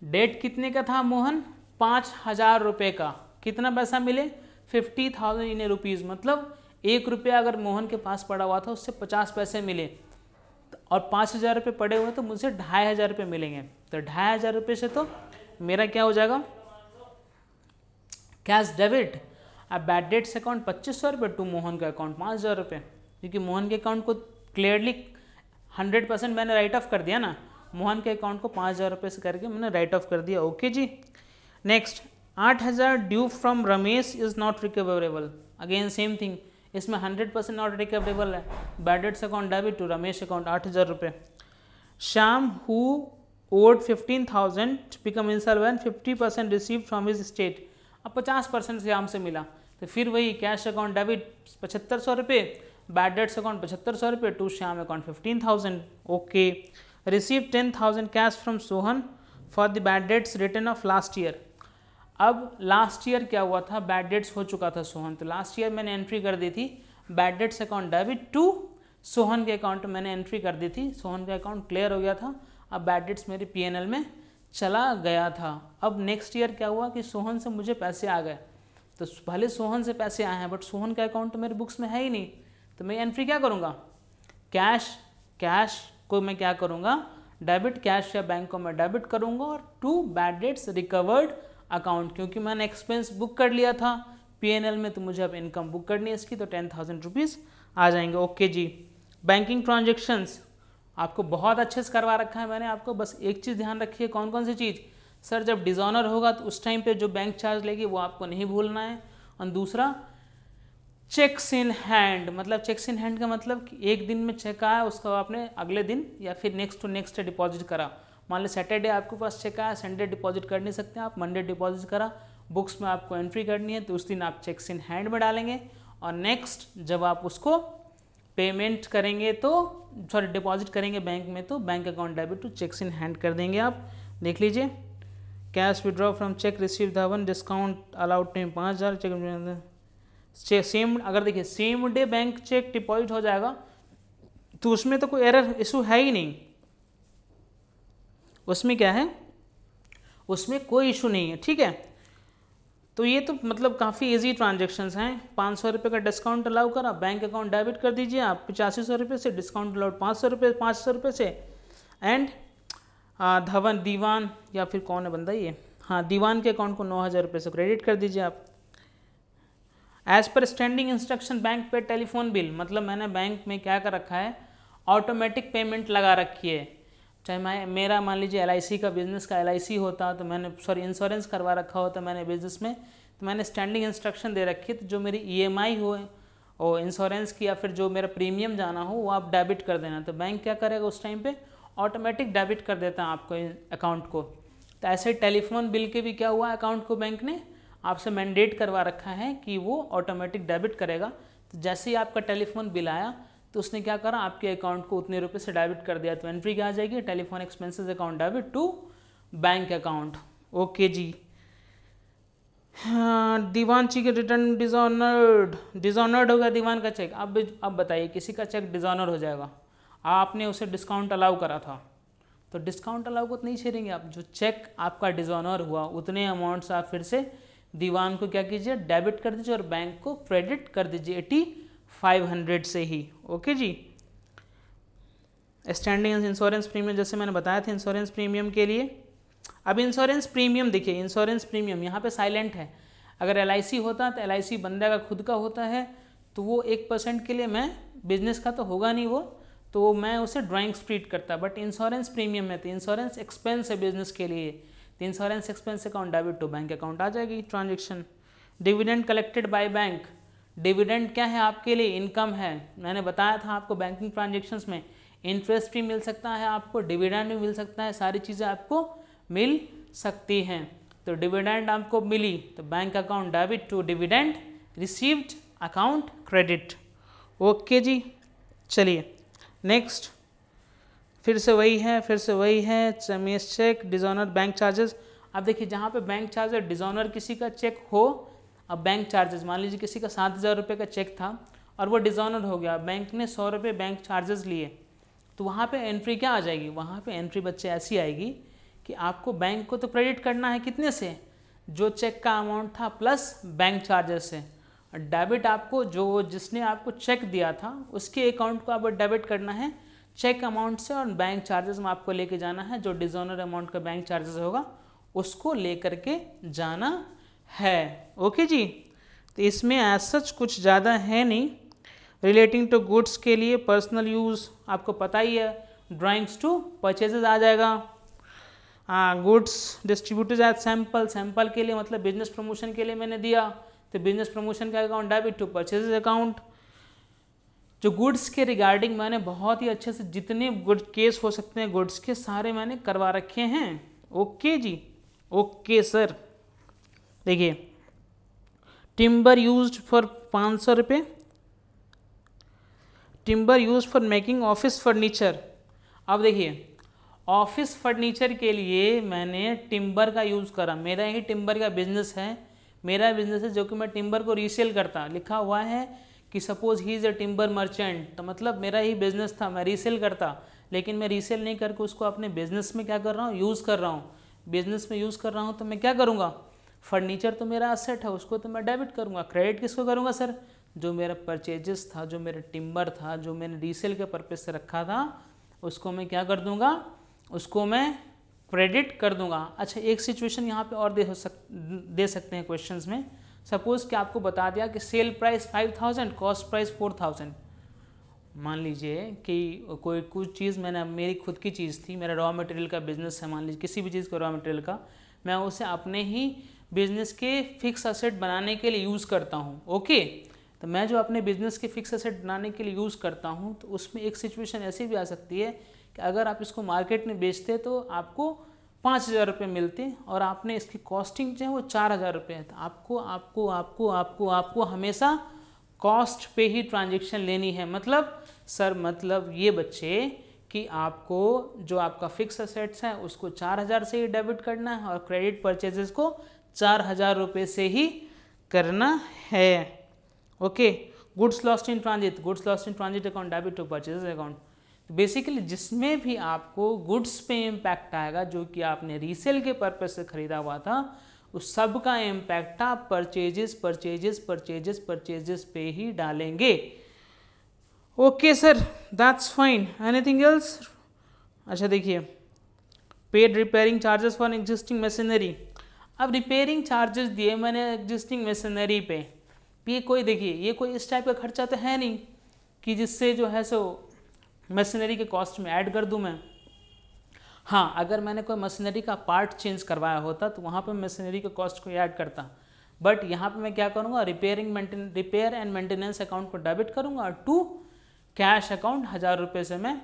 डेट कितने का था मोहन, 5000 रुपये का, कितना पैसा मिले, 50,000 इन रुपीज़, मतलब 1 रुपया अगर मोहन के पास पड़ा हुआ था उससे 50 पैसे मिले, और 5000 रुपये पड़े हुए तो मुझसे 2500 रुपये मिलेंगे। तो 2500 रुपये से तो मेरा क्या हो जाएगा, कैश डेबिट। अब बैड डेट्स अकाउंट 2500 रुपये, टू मोहन का अकाउंट 5000 रुपये, क्योंकि मोहन के अकाउंट को क्लियरली 100% मैंने राइट ऑफ कर दिया ना, मोहन के अकाउंट को 5000 रुपये से करके मैंने राइट ऑफ कर दिया। ओके जी। Next 8000 due from Ramesh is not recoverable, again same thing, इसमें 100% नॉट रिकवरेबल है। Bad debts account debit to Ramesh account 8000 रुपये। Shyam who owed 15,000 become insolvent, 50% receive from his state. अब 50% श्याम से मिला, तो फिर वही कैश अकाउंट डेबिट 7500 रुपये, बैड डेट्स अकाउंट 7500 रुपये, to Shyam account 15,000। Okay. Receive 10,000 cash from Sohan for the bad debts return of last year. अब लास्ट ईयर क्या हुआ था, बैड डेट्स हो चुका था सोहन, तो लास्ट ईयर मैंने एंट्री कर दी थी bad debts account debit to Sohan के अकाउंट में मैंने एंट्री कर दी थी, सोहन का अकाउंट क्लियर हो गया था, अब बैड डेट्स मेरी पीएनएल में चला गया था। अब नेक्स्ट ईयर क्या हुआ कि सोहन से मुझे पैसे आ गए, तो भले सोहन से पैसे आए हैं बट सोहन का अकाउंट तो मेरे बुक्स में है ही नहीं, तो मैं एंट्री क्या करूँगा, कैश को मैं क्या करूँगा, डेबिट, कैश या बैंक को मैं डेबिट करूँगा, और to bad debts recovered account, क्योंकि मैंने एक्सपेंस बुक कर लिया था पीएनएल में, तो मुझे अब इनकम बुक करनी है इसकी, तो 10,000 रुपीज़ आ जाएंगे। ओके जी। बैंकिंग ट्रांजेक्शन्स आपको बहुत अच्छे से करवा रखा है मैंने आपको, बस एक चीज़ ध्यान रखिए, कौन कौन सी चीज़, सर जब डिज़ॉनर होगा तो उस टाइम पे जो बैंक चार्ज लेगी वो आपको नहीं भूलना है। और दूसरा चेक्स इन हैंड, मतलब चेक्स इन हैंड का मतलब कि एक दिन में चेक आया उसको आपने अगले दिन या फिर next to next day deposit करा। मान लो सैटरडे आपके पास चेक आया, संडे डिपॉजिट कर नहीं सकते आप, मंडे डिपॉजिट करा, बुक्स में आपको एंट्री करनी है तो उस दिन आप चेक्स इन हैंड में डालेंगे। और नेक्स्ट जब आप उसको पेमेंट करेंगे तो सॉरी डिपॉजिट करेंगे बैंक में तो bank account debit to cheques in hand कर देंगे आप। देख लीजिए, cash withdraw from cheque receive Dhawan discount allowed time 5000 cheque same. अगर देखिए same day bank cheque deposit हो जाएगा तो उसमें तो कोई एरर इशू है ही नहीं, उसमें क्या है, उसमें कोई इशू नहीं है, ठीक है। तो ये तो मतलब काफ़ी इजी ट्रांजेक्शन्स हैं। 500 रुपये का डिस्काउंट अलाउ करा, बैंक अकाउंट डेबिट कर दीजिए आप 8500 रुपये से, डिस्काउंट अलाउड 500 रुपये से। एंड धवन दीवान या फिर कौन है बंदा ये, हाँ दीवान के अकाउंट को 9000 रुपये से क्रेडिट कर दीजिए आप। As per standing instruction bank pay telephone bill, मतलब मैंने बैंक में क्या कर रखा है, ऑटोमेटिक पेमेंट लगा रखी है। चाहे मैं मेरा मान लीजिए LIC का बिजनेस का LIC होता तो मैंने इंश्योरेंस करवा रखा होता मैंने बिजनेस में, तो मैंने स्टैंडिंग इंस्ट्रक्शन दे रखी है। तो जो मेरी EMI हो और इंश्योरेंस की या फिर जो मेरा प्रीमियम जाना हो वो आप डेबिट कर देना। तो बैंक क्या करेगा उस टाइम पे, ऑटोमेटिक डेबिट कर देता है आपको अकाउंट को। तो ऐसे टेलीफोन बिल के भी क्या हुआ, अकाउंट को बैंक ने आपसे मैंडेट करवा रखा है कि वो ऑटोमेटिक डेबिट करेगा। तो जैसे ही आपका टेलीफोन बिल आया तो उसने क्या करा, आपके अकाउंट को उतने रुपए से डेबिट कर दिया। तो एंट्री क्या आ जाएगी, telephone expenses account debit to bank account. Okay जी। हाँ, दीवान चेक रिटर्न डिजॉनर्ड हो गया दीवान का चेक। अब बताइए किसी का चेक डिजॉनर हो जाएगा, आपने उसे डिस्काउंट अलाउ करा था तो डिस्काउंट अलाउ को तो नहीं छेड़ेंगे आप। जो चेक आपका डिजॉनर हुआ उतने अमाउंट से आप फिर से दीवान को क्या कीजिए, डेबिट कर दीजिए और बैंक को क्रेडिट कर दीजिए 8500 से ही। ओके जी। स्टैंडिंग इंश्योरेंस प्रीमियम जैसे मैंने बताया था इंश्योरेंस प्रीमियम के लिए। अब इंश्योरेंस प्रीमियम देखिए, इंश्योरेंस प्रीमियम यहाँ पे साइलेंट है। अगर LIC होता तो LIC बंदे का खुद का होता है तो वो 1% के लिए, मैं बिजनेस का तो होगा नहीं वो, तो मैं उसे ड्राइंग्स ट्रीट करता। बट इंश्योरेंस प्रीमियम में तो इंश्योरेंस एक्सपेंस है बिजनेस के लिए, तो insurance expense account debit to bank account आ जाएगी transaction. Dividend collected by bank, dividend क्या है आपके लिए, इनकम है। मैंने बताया था आपको बैंकिंग ट्रांजेक्शन्स में इंटरेस्ट भी मिल सकता है, आपको डिविडेंड भी मिल सकता है, सारी चीज़ें आपको मिल सकती हैं। तो डिविडेंड आपको मिली तो bank account debit to dividend received account credit. Okay जी। चलिए नेक्स्ट, फिर से वही है Chamesh cheque dishonour bank charges. अब देखिए जहाँ पे बैंक चार्जेस डिजॉनर किसी का चेक हो, अब बैंक चार्जेस मान लीजिए किसी का 7000 रुपये का चेक था और वो डिजॉनर हो गया, बैंक ने 100 रुपये बैंक चार्जेस लिए, तो वहाँ पे एंट्री क्या आ जाएगी, वहाँ पे एंट्री बच्चे ऐसी आएगी कि आपको बैंक को तो क्रेडिट करना है कितने से, जो चेक का अमाउंट था प्लस बैंक चार्जेस से। डेबिट आपको जो जिसने आपको चेक दिया था उसके अकाउंट को आपको डेबिट करना है चेक अमाउंट से, और बैंक चार्जेस में आपको लेके जाना है जो डिजॉनर अमाउंट का बैंक चार्जेस होगा उसको लेकर के जाना है। ओके जी। तो इसमें एज सच कुछ ज़्यादा है नहीं। रिलेटिंग टू गुड्स के लिए पर्सनल यूज़ आपको पता ही है, ड्राइंग्स टू परचेजेज आ जाएगा। गुड्स डिस्ट्रीब्यूटेड एज सैंपल के लिए मतलब बिजनेस प्रमोशन के लिए मैंने दिया तो बिजनेस प्रमोशन का account debit to purchases account. जो गुड्स के रिगार्डिंग मैंने बहुत ही अच्छे से जितने गुड केस हो सकते हैं गुड्स के सारे मैंने करवा रखे हैं। ओके जी। Okay sir. देखिए टिम्बर यूज्ड फॉर 500 रुपये, timber use for making office furniture. अब देखिए ऑफिस फर्नीचर के लिए मैंने टिम्बर का यूज़ करा, मेरा ही टिम्बर का बिजनेस है, मेरा बिजनेस है जो कि मैं टिम्बर को रीसेल करता। लिखा हुआ है कि suppose he is a timber merchant, तो मतलब मेरा ही बिजनेस था, मैं रीसेल करता, लेकिन मैं रीसेल नहीं करके उसको अपने बिजनेस में क्या कर रहा हूँ, यूज़ कर रहा हूँ। बिजनेस में यूज़ कर रहा हूँ तो मैं क्या करूँगा, फर्नीचर तो मेरा असेट है उसको तो मैं डेबिट करूँगा। क्रेडिट किसको करूँगा सर, जो मेरा परचेजेस था, जो मेरा टिम्बर था, जो मैंने रीसेल के पर्पज़ से रखा था उसको मैं क्या कर दूँगा, उसको मैं क्रेडिट कर दूँगा। अच्छा एक सिचुएशन यहाँ पे और दे सकते हैं क्वेश्चंस में। सपोज़ कि आपको बता दिया कि सेल प्राइस 5000 कॉस्ट प्राइस 4000। मान लीजिए कि कोई कुछ चीज़ मैंने मेरी खुद की चीज़ थी, मेरा रॉ मटेरियल का बिजनेस है, मान लीजिए किसी भी चीज़ का रॉ मटेरियल का, मैं उसे अपने ही बिजनेस के फिक्स असेट बनाने के लिए यूज़ करता हूँ। ओके, तो मैं जो अपने बिजनेस के फिक्स असेट बनाने के लिए यूज़ करता हूँ, तो उसमें एक सिचुएशन ऐसी भी आ सकती है कि अगर आप इसको मार्केट में बेचते तो आपको 5,000 रुपये मिलते और आपने इसकी कॉस्टिंग जो है वो 4,000 रुपये है। तो आपको आपको आपको आपको आपको हमेशा कॉस्ट पे ही ट्रांजेक्शन लेनी है। मतलब सर, मतलब ये बच्चे कि आपको जो आपका फिक्स असेट्स है उसको 4,000 से ही डेबिट करना है और क्रेडिट परचेजेस को 4,000 रुपये से ही करना है। Okay, goods lost in transit, goods lost in transit account debit to purchases account. तो बेसिकली जिसमें भी आपको गुड्स पे इम्पैक्ट आएगा जो कि आपने रीसेल के पर्पज से खरीदा हुआ था, उस सब का इम्पैक्ट आप परचेजेस परचेजेस परचेजेस परचेजेस पे ही डालेंगे। Okay sir, that's fine. Anything else? अच्छा देखिए, paid repairing charges for existing machinery. अब रिपेयरिंग चार्जेस दिए मैंने एग्जिस्टिंग मशीनरी पे, ये कोई देखिए ये कोई इस टाइप का खर्चा तो है नहीं कि जिससे जो है सो मशीनरी के कॉस्ट में ऐड कर दूं मैं। हाँ, अगर मैंने कोई मशीनरी का पार्ट चेंज करवाया होता तो वहाँ पे मशीनरी के कॉस्ट को ऐड करता, बट यहाँ पे मैं क्या करूँगा, रिपेयर एंड मेंटेनेंस अकाउंट को डेबिट करूँगा और टू कैश अकाउंट 1,000 रुपये से मैं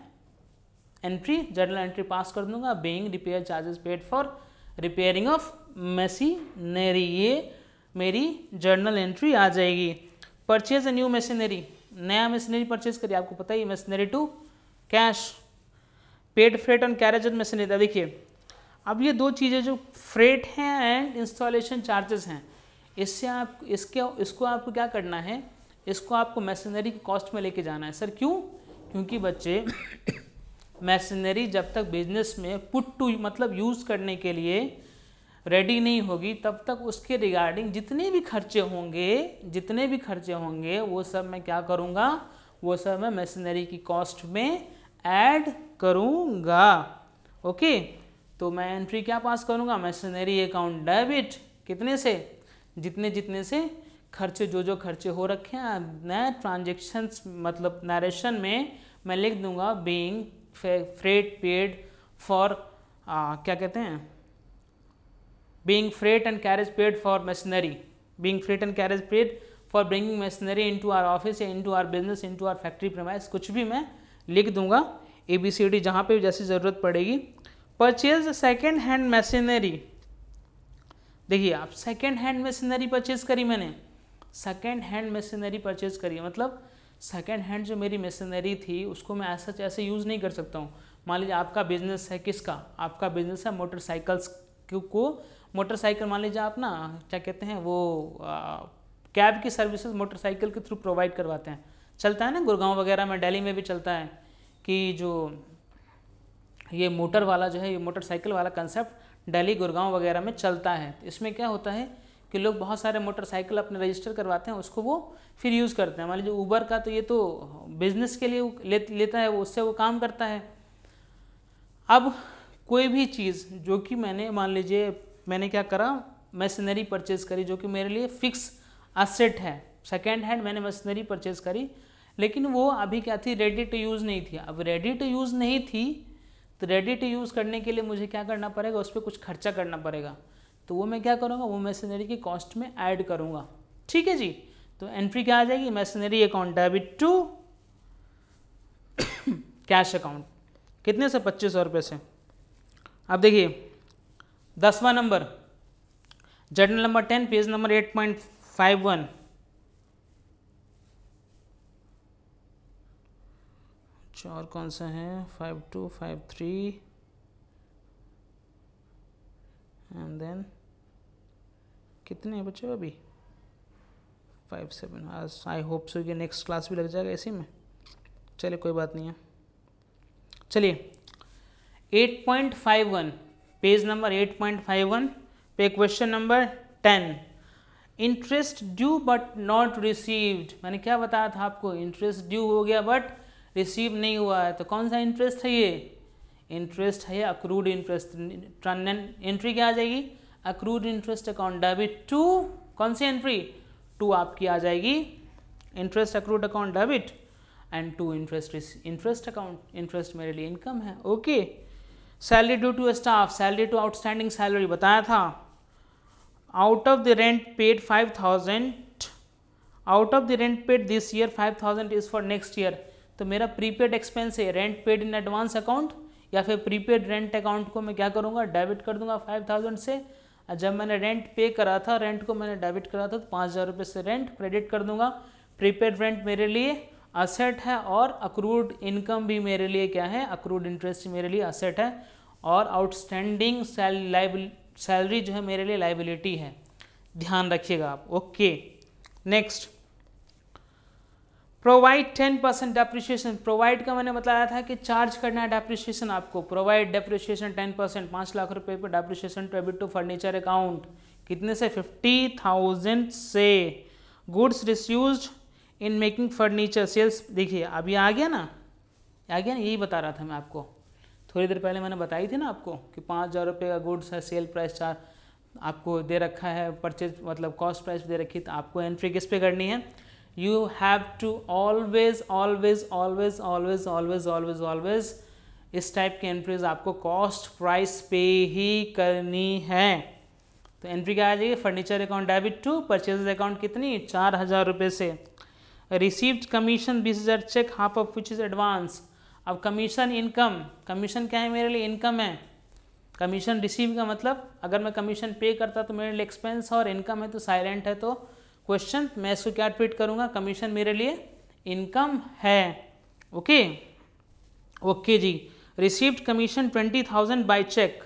एंट्री, जर्नल एंट्री पास कर दूंगा, being repair charges paid for repairing of machinery. ये मेरी जर्नल एंट्री आ जाएगी। परचेज ए न्यू मशीनरी, नया मशीनरी परचेज करिए, आपको पता ही machinery to cash. Paid freight on carriage on machinery. देखिए अब ये दो चीज़ें जो फ्रेट हैं एंड इंस्टॉलेशन चार्जेस हैं, इससे आप इसको आपको क्या करना है, इसको आपको मशीनरी की कॉस्ट में लेके जाना है। सर क्यों? क्योंकि बच्चे मशीनरी जब तक बिजनेस में पुट टू मतलब यूज़ करने के लिए रेडी नहीं होगी तब तक उसके रिगार्डिंग जितने भी खर्चे होंगे वो सब मैं क्या करूँगा, वो सब मैं मशीनरी की कॉस्ट में ऐड करूँगा। ओके, तो मैं एंट्री क्या पास करूँगा, मशीनरी अकाउंट डेबिट, कितने से, जितने से खर्चे जो खर्चे हो रखे हैं नए ट्रांजेक्शन्स मतलब नरेशन में मैं लिख दूंगा बीइंग फ्रेट पेड फॉर क्या कहते हैं, being freight and carriage paid for machinery, being freight and carriage paid for bringing machinery into our office या into our business into our factory premise, कुछ भी मैं लिख दूंगा ABCD जहाँ पे जैसी ज़रूरत पड़ेगी। Purchase second hand machinery. देखिए आप सेकेंड हैंड मशीनरी परचेज करी मैंने, सेकेंड हैंड मशीनरी परचेज करी मतलब सेकेंड हैंड जो मेरी मशीनरी थी उसको मैं ऐसे यूज़ नहीं कर सकता हूँ। मान लीजिए आपका बिजनेस है, किसका, आपका बिजनेस है मोटरसाइकिल्स को मोटरसाइकिल मान लीजिए आप ना क्या कहते हैं वो कैब की सर्विसेज मोटरसाइकिल के थ्रू प्रोवाइड करवाते हैं, चलता है ना गुड़गांव वगैरह में, दिल्ली में भी चलता है कि जो ये मोटर वाला जो है ये मोटरसाइकिल वाला कंसेप्ट दिल्ली गुड़गांव वगैरह में चलता है। इसमें क्या होता है कि लोग बहुत सारे मोटरसाइकिल अपने रजिस्टर करवाते हैं, उसको वो फिर यूज़ करते हैं। मान लीजिए ऊबर का तो ये तो बिजनेस के लिए लेता है, वो उससे वो काम करता है। अब कोई भी चीज़ जो कि मैंने मान लीजिए मैंने क्या करा, मशीनरी परचेज़ करी जो कि मेरे लिए फिक्स असेट है, सेकेंड हैंड मैंने मशीनरी परचेज़ करी, लेकिन वो अभी क्या थी, रेडी टू यूज़ नहीं थी। अब रेडी टू यूज़ नहीं थी तो रेडी टू यूज़ करने के लिए मुझे क्या करना पड़ेगा, उस पर कुछ खर्चा करना पड़ेगा, तो वो मैं क्या करूँगा, वो मशीनरी की कॉस्ट में ऐड करूँगा। ठीक है जी, तो एंट्री क्या आ जाएगी, machinery account debit to cash account, कितने से, 2,500 रुपये से। अब देखिए 10वां number, journal number 10 page number 8.51। और कौन सा है, 52, 53 एंड देन कितने बचे अभी, 57। आज आई होप सो कि नेक्स्ट क्लास भी लग जाएगा इसी में, चलिए कोई बात नहीं है। चलिए 8.51 पेज नंबर 8.51 पे question number 10, interest due but not received. मैंने क्या बताया था आपको, इंटरेस्ट ड्यू हो गया बट रिसीव नहीं हुआ है, तो कौन सा इंटरेस्ट है ये, इंटरेस्ट है अक्रूड इंटरेस्ट। एंट्री क्या आ जाएगी, accrued interest account debit to, कौन सी एंट्री, टू आपकी आ जाएगी interest accrued account debit and to interest account, interest मेरे लिए इनकम है। Okay, salary due to staff, salary to outstanding salary बताया था। Out of the rent paid 5000, out of the rent paid this year 5000 is for next year. तो मेरा प्रीपेड एक्सपेंस है rent paid in advance account, या फिर प्रीपेड रेंट अकाउंट को मैं क्या करूँगा, डेबिट कर दूंगा 5000 से। जब मैंने रेंट पे करा था, रेंट को मैंने डेबिट करा था, तो 5000 रुपये से रेंट क्रेडिट कर दूंगा। प्रीपेड रेंट मेरे लिए असेट है, और अक्रूड इनकम भी मेरे लिए क्या है, अक्रूड इंटरेस्ट मेरे लिए असेट है, और आउटस्टैंडिंग सैलरी जो है मेरे लिए लाइबिलिटी है। ध्यान रखिएगा आप। Okay, next, provide 10% depreciation. Provide का मैंने बताया था कि चार्ज करना है डेप्रिसिएशन आपको। प्रोवाइड डेप्रिसिएशन 10%, 5 लाख रुपए पर depreciation debit to furniture account. कितने से, 50,000 से। Goods reused in making furniture sales. देखिए अभी आ गया ना, यही बता रहा था मैं आपको, थोड़ी देर पहले मैंने बताई थी ना आपको कि 5000 रुपये का गुड्स है, सेल प्राइस चार्ज आपको दे रखा है, परचेज मतलब कॉस्ट प्राइस दे रखी है, तो आपको एंट्री किस पे करनी है, you have to always always always always always always always इस टाइप की एंट्रीज आपको कॉस्ट प्राइस पे ही करनी है। तो एंट्री क्या आ जाएगी, furniture account debit to purchase account कितनी, 4000 रुपये से। Received commission 20,000 cheque, half of which is advance. अब कमीशन इनकम, कमीशन क्या है मेरे लिए, इनकम है। कमीशन रिसीव का मतलब अगर मैं कमीशन पे करता तो मेरे लिए एक्सपेंस, और इनकम है तो साइलेंट है, तो क्वेश्चन मैं इसको क्या ट्रीट करूंगा, कमीशन मेरे लिए इनकम है। ओके ओके जी। Received commission 20,000 by cheque,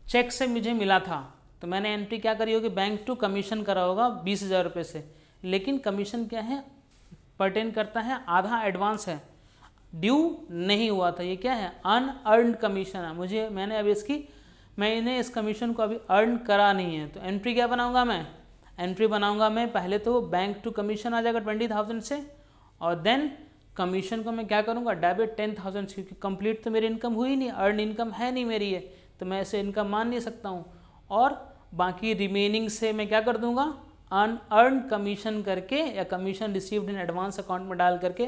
cheque से मुझे मिला था, तो मैंने एंट्री क्या करी होगी, बैंक टू कमीशन करा होगा 20,000 रुपये से। लेकिन कमीशन क्या है, पर्टेन करता है, आधा एडवांस है, ड्यू नहीं हुआ था, ये क्या है, अनअर्न्ड कमीशन है। मैंने इस कमीशन को अभी अर्न करा नहीं है, तो एंट्री क्या बनाऊंगा मैं, एंट्री बनाऊंगा मैं पहले तो बैंक टू कमीशन आ जाएगा 20,000 से, और देन कमीशन को मैं क्या करूंगा, डेबिट 10,000, क्योंकि कंप्लीट तो मेरी इनकम हुई नहीं, अर्न इनकम है नहीं मेरी ये, तो मैं ऐसे इनकम मान नहीं सकता हूँ। और बाकी रिमेनिंग से मैं क्या कर दूंगा, अनअर्न कमीशन करके या commission received in advance account में डाल करके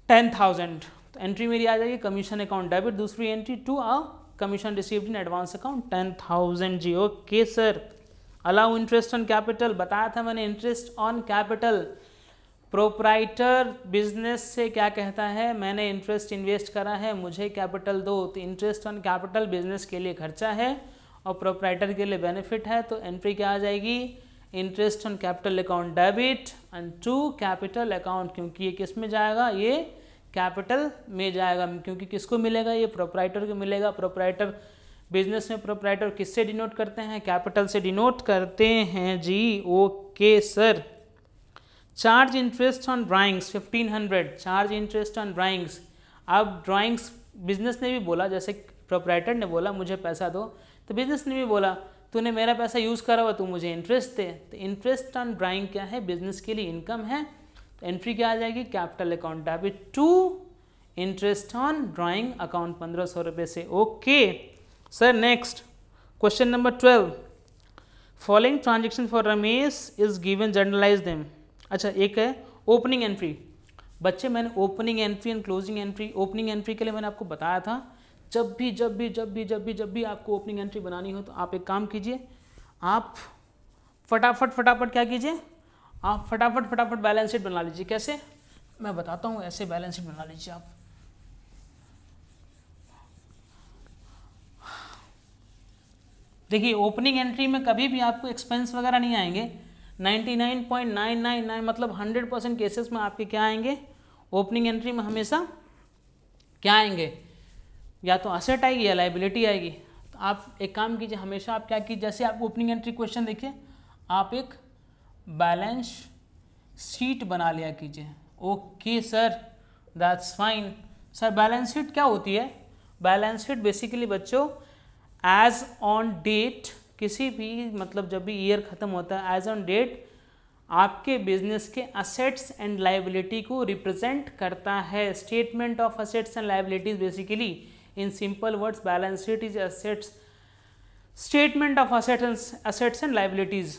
10,000, तो एंट्री मेरी आ जाएगी कमीशन अकाउंट डेबिट। दूसरी entry to commission received in advance account 10,000 जी। Okay sir. Allow interest on capital, बताया था मैंने, interest on capital. Proprietor business से क्या कहता है, मैंने इंटरेस्ट इन्वेस्ट करा है, मुझे कैपिटल दो, तो इंटरेस्ट ऑन कैपिटल बिजनेस के लिए खर्चा है और प्रोप्राइटर के लिए बेनिफिट है, तो एंट्री क्या आ जाएगी, interest on capital account debit and to capital account, क्योंकि ये किस में जाएगा, ये कैपिटल में जाएगा, क्योंकि किसको मिलेगा, ये प्रोप्राइटर को मिलेगा। प्रोप्राइटर बिजनेस में प्रोप्राइटर किससे डिनोट करते हैं, कैपिटल से डिनोट करते हैं जी। Okay sir. Charge interest on drawings 1500, charge interest on drawings. अब ड्राइंग्स बिजनेस ने भी बोला, जैसे प्रोप्राइटर ने बोला मुझे पैसा दो, तो बिजनेस ने भी बोला तूने मेरा पैसा यूज़ करा हुआ, तू मुझे इंटरेस्ट दे, तो इंटरेस्ट ऑन ड्राइंग क्या है, बिजनेस के लिए इनकम है, तो एंट्री क्या आ जाएगी, capital account debit to interest on drawing account 1500 रुपये से। Okay sir. Next question number 12, following transaction for Ramesh is given, journalize them. अच्छा, एक है ओपनिंग एंट्री। बच्चे मैंने opening entry and closing entry, opening entry के लिए मैंने आपको बताया था, जब भी आपको ओपनिंग एंट्री बनानी हो तो आप एक काम कीजिए, आप फटाफट क्या कीजिए, आप फटाफट बैलेंस शीट बना लीजिए। कैसे, मैं बताता हूँ, ऐसे बैलेंस शीट बना लीजिए आप। देखिए ओपनिंग एंट्री में कभी भी आपको एक्सपेंस वगैरह नहीं आएंगे, 99.999 मतलब 100% केसेस में आपके क्या आएंगे, ओपनिंग एंट्री में हमेशा क्या आएंगे, या तो असेट आएगी या लाइबिलिटी आएगी। तो आप एक काम कीजिए, हमेशा आप क्या कीजिए, जैसे आप ओपनिंग एंट्री क्वेश्चन देखिए, आप एक बैलेंस शीट बना लिया कीजिए। Okay sir, that's fine. Sir balance sheet क्या होती है, बैलेंस शीट बेसिकली बच्चों एज ऑन डेट, किसी भी मतलब जब भी ईयर ख़त्म होता है, एज ऑन डेट आपके बिजनेस के असेट्स एंड लाइबिलिटी को रिप्रेजेंट करता है। Statement of assets and liabilities, basically in simple words balance sheet is assets, statement of assets and liabilities.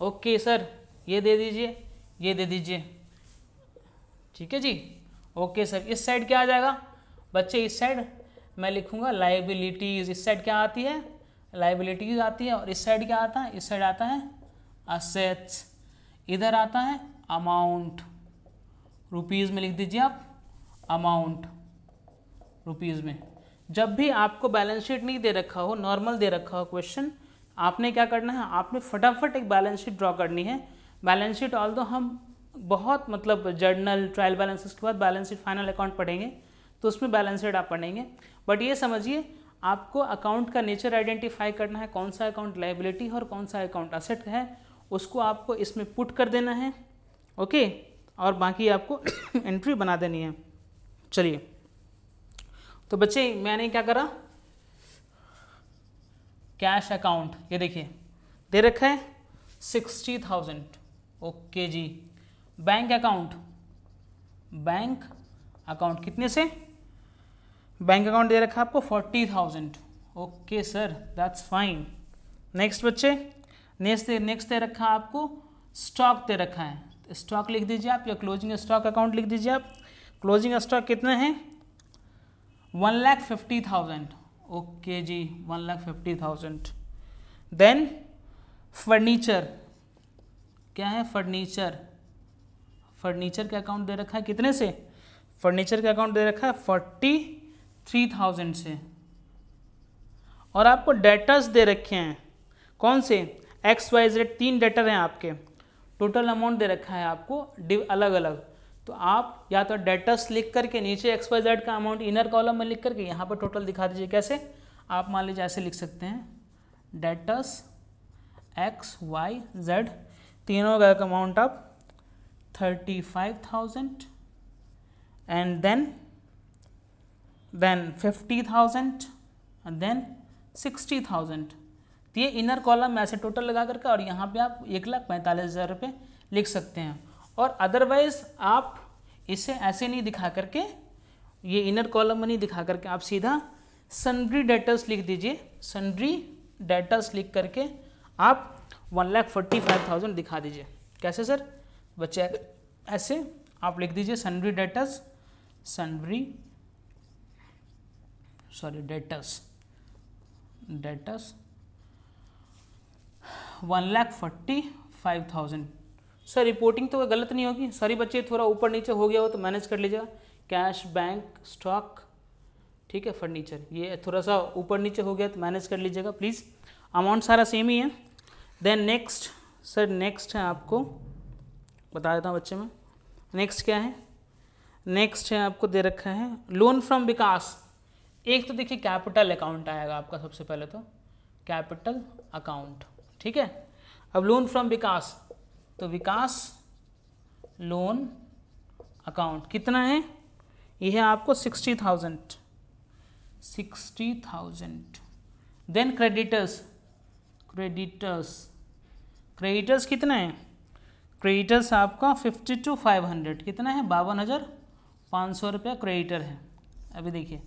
Okay sir, ये दे दीजिए, ये दे दीजिए, ठीक है जी। ओके सर, इस साइड क्या आ जाएगा बच्चे, इस साइड मैं लिखूँगा लाइबिलिटीज़। इस साइड क्या आती है, लाइबिलिटीज़ आती है, और इस साइड क्या आता है, इस साइड आता है असेट्स। इधर आता है अमाउंट, रुपीज़ में लिख दीजिए आप, अमाउंट रुपीज़ में। जब भी आपको बैलेंस शीट नहीं दे रखा हो, नॉर्मल दे रखा हो क्वेश्चन, आपने क्या करना है, आपने फटाफट एक बैलेंस शीट ड्रॉ करनी है। बैलेंस शीट ऑल्दो हम बहुत मतलब जर्नल, ट्रायल बैलेंसेस के बाद बैलेंस शीट, फाइनल अकाउंट पढ़ेंगे, तो उसमें बैलेंस शीट आप पढ़ेंगे। बट ये समझिए आपको अकाउंट का नेचर आइडेंटिफाई करना है, कौन सा अकाउंट लायबिलिटी है और कौन सा अकाउंट असेट है, उसको आपको इसमें पुट कर देना है, ओके, और बाकी आपको एंट्री बना देनी है। चलिए, तो बच्चे मैंने क्या करा, कैश अकाउंट ये देखिए दे रखा है 60,000, ओके जी। बैंक अकाउंट, बैंक अकाउंट कितने से, बैंक अकाउंट दे रखा है आपको 40,000, okay sir, that's fine. Next बच्चे, नेक्स्ट दे रखा है आपको स्टॉक दे रखा है, स्टॉक लिख दीजिए आप, या क्लोजिंग स्टॉक अकाउंट लिख दीजिए आप। क्लोजिंग स्टॉक कितना है, 1,50,000, ओके जी, 1,50,000। देन फर्नीचर, क्या है, फर्नीचर, फर्नीचर का अकाउंट दे रखा है कितने से, फर्नीचर का अकाउंट दे रखा है 43,000 से। और आपको डेटर्स दे रखे हैं कौन से, XYZ 3 डेटर हैं आपके, टोटल अमाउंट दे रखा है आपको अलग अलग। तो आप या तो डेटर्स लिख करके नीचे XYZ का अमाउंट इनर कॉलम में लिख करके यहाँ पर टोटल दिखा दीजिए। कैसे, आप मान लीजिए ऐसे लिख सकते हैं, डेटर्स XYZ तीनों का अमाउंट आप 35,000 एंड देन 50,000 एंड देन 60,000। तो ये इनर कॉलम में ऐसे टोटल लगा करके, और यहाँ पे आप 1,45,000 रुपये लिख सकते हैं। और अदरवाइज आप इसे ऐसे नहीं दिखा करके, ये इनर कॉलम में नहीं दिखा करके, आप सीधा सन्ड्री डेटर्स लिख दीजिए। सन्ड्री डेटर्स लिख करके आप 1,45,000 दिखा दीजिए। कैसे सर, बच्चे ऐसे आप लिख दीजिए sundry debtors, debtors 1,45,000। Sir reporting तो गलत नहीं होगी, सॉरी बच्चे, थोड़ा ऊपर नीचे हो गया हो तो मैनेज कर लीजिएगा। कैश, बैंक, स्टॉक, ठीक है, फर्नीचर, ये थोड़ा सा ऊपर नीचे हो गया तो मैनेज कर लीजिएगा प्लीज़। अमाउंट सारा सेम ही है। देन नेक्स्ट, सर नेक्स्ट है, आपको बता देता हूँ बच्चे में, नेक्स्ट क्या है, नेक्स्ट है आपको दे रखा है लोन फ्रॉम विकास। एक तो देखिए कैपिटल अकाउंट आएगा आपका, सबसे पहले तो कैपिटल अकाउंट, ठीक है। अब लोन फ्रॉम विकास, तो विकास लोन अकाउंट कितना है, ये है आपको 60,000। देन क्रेडिटर्स कितना है, क्रेडिटर्स आपका 52,500, कितना है, 52,500 रुपया क्रेडिटर है। अभी देखिए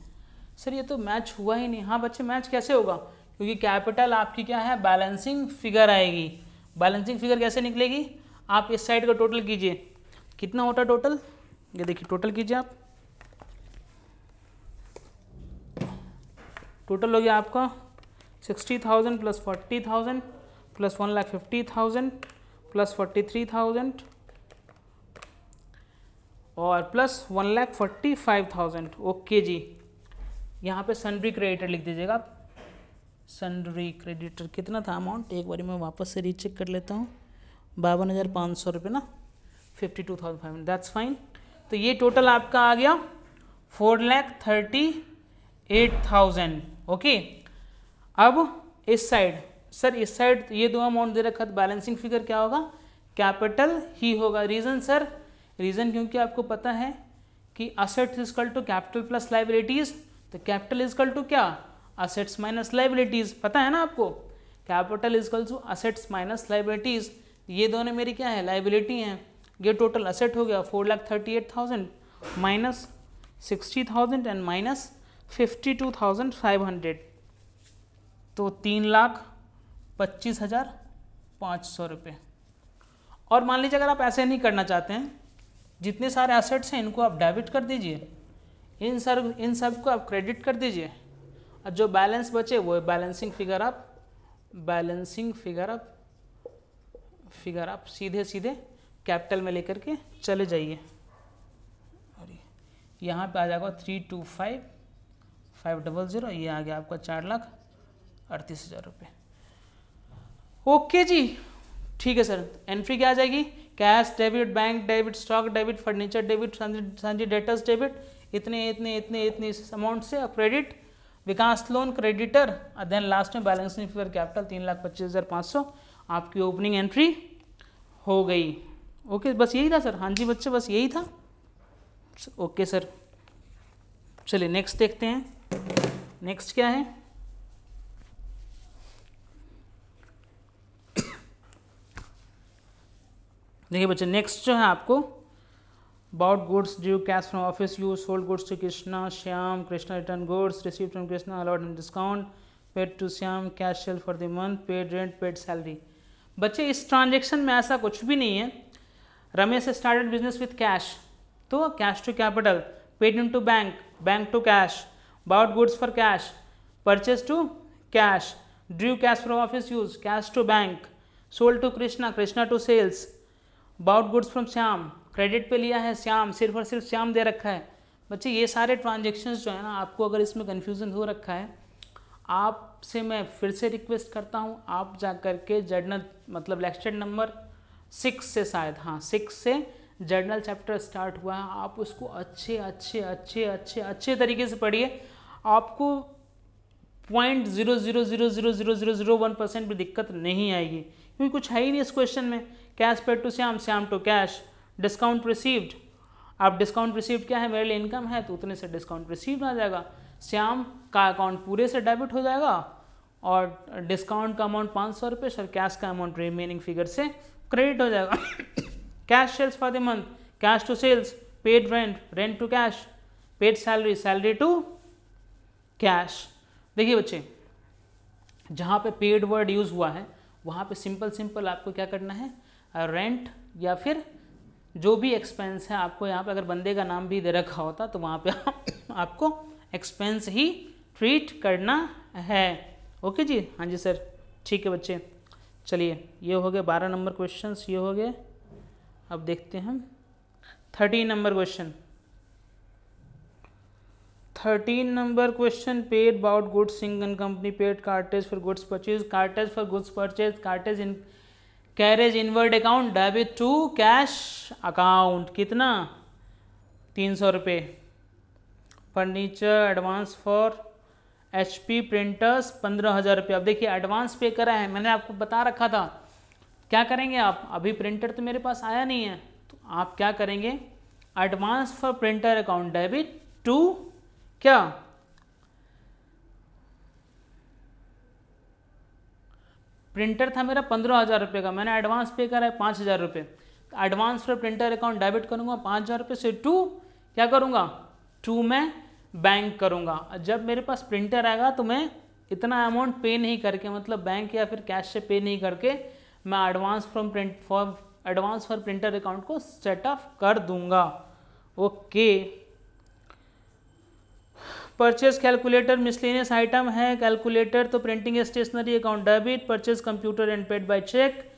सर ये तो मैच हुआ ही नहीं। हाँ बच्चे, मैच कैसे होगा, क्योंकि कैपिटल आपकी क्या है, बैलेंसिंग फिगर आएगी। बैलेंसिंग फिगर कैसे निकलेगी, आप इस साइड का टोटल कीजिए, कितना होता है टोटल, ये देखिए टोटल कीजिए आप, टोटल हो गया आपका 60,000 प्लस 40,000 प्लस 1,50,000 प्लस 43,000 और प्लस 1,45,000, ओके जी। यहाँ पे सन्ड्री क्रेडिटर लिख दीजिएगा आप। सन्ड्री क्रेडिटर कितना था अमाउंट, एक बार मैं वापस से रीचेक कर लेता हूँ, 52,500 रुपये ना, 52,500, दैट्स फाइन। तो ये टोटल आपका आ गया 4,38,000, ओके। अब इस साइड, सर इस साइड ये दो अमाउंट दे रखा, तो बैलेंसिंग फिगर क्या होगा, कैपिटल ही होगा। रीज़न सर, रीज़न क्योंकि आपको पता है कि assets is equal to capital plus liabilities, तो कैपिटल इज इक्वल टू क्या, असेट्स माइनस लाइबिलिटीज़, पता है ना आपको, capital is equal to assets minus liabilities. ये दोनों मेरी क्या है, लाइबिलिटी हैं। ये टोटल असेट हो गया 4,38,000 माइनस 60,000 एंड माइनस 52,500, तो 3,25,500 रुपये। और मान लीजिए अगर आप ऐसे नहीं करना चाहते हैं, जितने सारे असेट्स हैं इनको आप डेबिट कर दीजिए, इन सब को आप क्रेडिट कर दीजिए और जो बैलेंस बचे वो बैलेंसिंग फिगर आप सीधे कैपिटल में लेकर के चले जाइए और यहाँ पे आ जाएगा 325,500, ये आ गया आपका 4,38,000 रुपये। ओके जी, ठीक है सर। एंट्री क्या आ जाएगी? Cash debit, bank debit, stock debit, furniture debit, sundry debtors debit, इतने इस अमाउंट से क्रेडिट, विकास लोन क्रेडिटर, और देन लास्ट में बैलेंसिंग फिगर कैपिटल 3,25,500 आपकी ओपनिंग एंट्री हो गई। ओके, बस यही था सर। हाँ जी बच्चे, बस यही था। ओके सर, चलिए नेक्स्ट देखते हैं। नेक्स्ट क्या है? देखिए बच्चे, नेक्स्ट जो है आपको about goods due cash from office use, sold goods to Krishna Shyam, Krishna return goods received from Krishna allowed and discount, paid to Shyam, cash sale for the month, paid rent, paid salary. बच्चे इस ट्रांजेक्शन में ऐसा कुछ भी नहीं है। Ramesh started business with cash, तो cash to capital, paid in to bank, bank to cash, bought goods for cash, purchase to cash, due cash from office use, cash to bank, sold to Krishna, Krishna to sales, bought goods from Shyam, credit पे लिया है श्याम, सिर्फ और सिर्फ श्याम दे रखा है। बच्चे ये सारे ट्रांजेक्शन्स जो है ना, आपको अगर इसमें कन्फ्यूज़न हो रखा है, आपसे मैं फिर से रिक्वेस्ट करता हूँ, आप जा कर के जर्नल मतलब लेक्चर नंबर 6 से, शायद हाँ 6 से जर्नल चैप्टर स्टार्ट हुआ है, आप उसको अच्छे तरीके से पढ़िए। आपको 0.00000001% भी दिक्कत नहीं आएगी, क्योंकि कुछ है ही नहीं इस क्वेश्चन में। Cash paid to Shyam, Shyam to cash, discount received, आप डिस्काउंट रिसीव्ड क्या है, मेरे लिए इनकम है तो उतने से डिस्काउंट रिसीव्ड आ जाएगा। श्याम का अकाउंट पूरे से डेबिट हो जाएगा और डिस्काउंट का अमाउंट 500 रुपये सर, कैश का अमाउंट रिमेनिंग फिगर से क्रेडिट हो जाएगा। Cash sales for the month, cash to sales, paid rent, rent to cash, paid salary, salary to cash. देखिए बच्चे, जहाँ पे पेड वर्ड यूज़ हुआ है वहाँ पे सिंपल आपको क्या करना है, रेंट या फिर जो भी एक्सपेंस है, आपको यहाँ पे अगर बंदे का नाम भी दे रखा होता तो वहाँ पे आपको एक्सपेंस ही ट्रीट करना है। ओके जी, हाँ जी सर, ठीक है बच्चे। चलिए, ये हो गए 12 नंबर क्वेश्चंस, ये हो गए। अब देखते हैं हम 13 नंबर क्वेश्चन। 13 नंबर question, paid about goods single company paid cartage for goods purchase, cartage for goods purchase, cartage in carriage inward account, debit to cash account, कितना 300 रुपये। Furniture advance for HP printers 15,000 रुपये। अब देखिए एडवांस पे करा है, मैंने आपको बता रखा था। क्या करेंगे आप, अभी प्रिंटर तो मेरे पास आया नहीं है, तो आप क्या करेंगे, advance for printer account debit to क्या, प्रिंटर था मेरा 15,000 रुपये का, मैंने एडवांस पे करा है 5,000 रुपये। Advance for printer account debit करूंगा 5,000 रुपये से, टू क्या करूंगा, टू मैं बैंक करूंगा। जब मेरे पास प्रिंटर आएगा तो मैं इतना अमाउंट पे नहीं करके, मतलब बैंक या फिर कैश से पे नहीं करके, मैं एडवांस फॉर प्रिंटर अकाउंट को सेट ऑफ कर दूंगा। Okay, purchase calculator miscellaneous item है, कैलकुलेटर तो printing stationery account debit, purchase computer and paid by cheque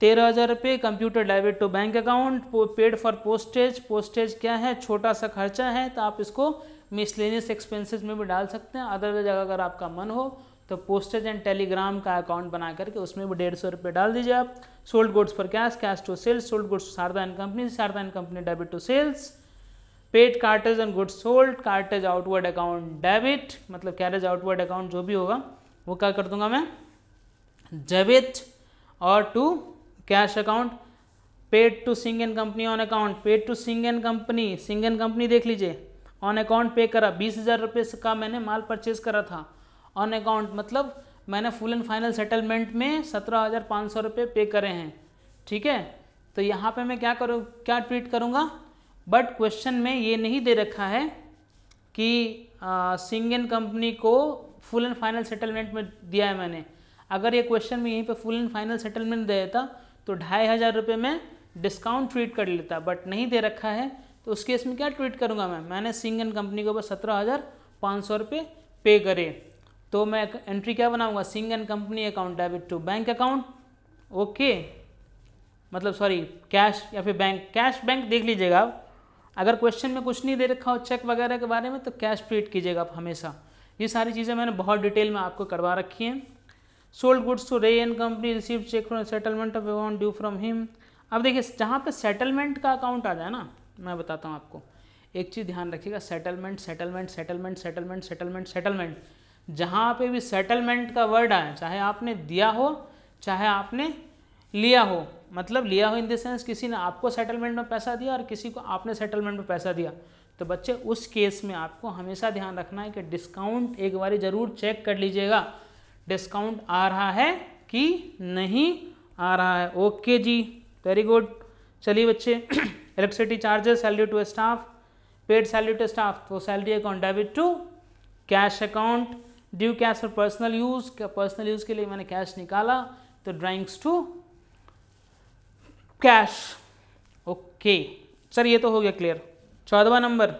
13,000 रुपये, computer debit to bank account, paid for postage, postage क्या है, छोटा सा खर्चा है तो आप इसको मिसलेनियस एक्सपेंसेस में भी डाल सकते हैं। अदरवाइज अगर आपका मन हो तो पोस्टेज एंड टेलीग्राम का अकाउंट बना करके उसमें भी 150 रुपये डाल दीजिए आप। Sold goods for cash, cash to sales, sold goods Sharda and company, Sharda and company debit to sales, paid cartage and goods sold, cartage outward account debit, मतलब कैरेज आउटवर्ड अकाउंट जो भी होगा वो क्या कर दूंगा मैं, डेबिट, और to cash account, paid to Singh and company on account, paid to Singh and company देख लीजिए, ऑन अकाउंट पे करा 20,000 रुपये का मैंने माल परचेज करा था, ऑन अकाउंट मतलब मैंने फुल एंड फाइनल सेटलमेंट में 17,500 रुपये पे करे हैं। ठीक है, तो यहाँ पे मैं क्या करूँ, क्या ट्रीट करूँगा, बट क्वेश्चन में ये नहीं दे रखा है कि सिंग एंड कंपनी को फुल एंड फाइनल सेटलमेंट में दिया है मैंने। अगर ये क्वेश्चन में यहीं पे फुल एंड फाइनल सेटलमेंट दे देता तो 2,500 रुपये में डिस्काउंट ट्रीट कर लेता, बट नहीं दे रखा है तो उस केस में क्या ट्रीट करूँगा मैंने सिंह एंड कंपनी के ऊपर 17,500 रुपये पे करे, तो मैं एंट्री क्या बनाऊंगा, Singh and company account debit to bank account, okay, मतलब सॉरी कैश या फिर बैंक, कैश बैंक देख लीजिएगा आप, अगर क्वेश्चन में कुछ नहीं दे रखा हो चेक वगैरह के बारे में तो कैश ट्रीट कीजिएगा आप हमेशा। ये सारी चीज़ें मैंने बहुत डिटेल में आपको करवा रखी हैं। Sold goods to Ray and company receive cheque from settlement of amount due from him. अब देखिए जहाँ पे सेटलमेंट का अकाउंट आ जाए ना, मैं बताता हूँ आपको एक चीज़ ध्यान रखिएगा, settlement settlement settlement settlement settlement settlement, जहाँ पे भी सेटलमेंट का वर्ड आए, चाहे आपने दिया हो चाहे आपने लिया हो, मतलब लिया हो इन द सेंस किसी ने आपको सेटलमेंट में पैसा दिया और किसी को आपने सेटलमेंट में पैसा दिया, तो बच्चे उस केस में आपको हमेशा ध्यान रखना है कि डिस्काउंट एक बारी ज़रूर चेक कर लीजिएगा, डिस्काउंट आ रहा है कि नहीं आ रहा है। Okay ji, very good. चलिए बच्चे, electricity charges, salary to staff, paid salary to staff, तो salary account debit to cash account, due cash for personal use, personal use के लिए मैंने कैश निकाला तो drawings to cash. Okay sir, ये तो हो गया क्लियर। 14वां नंबर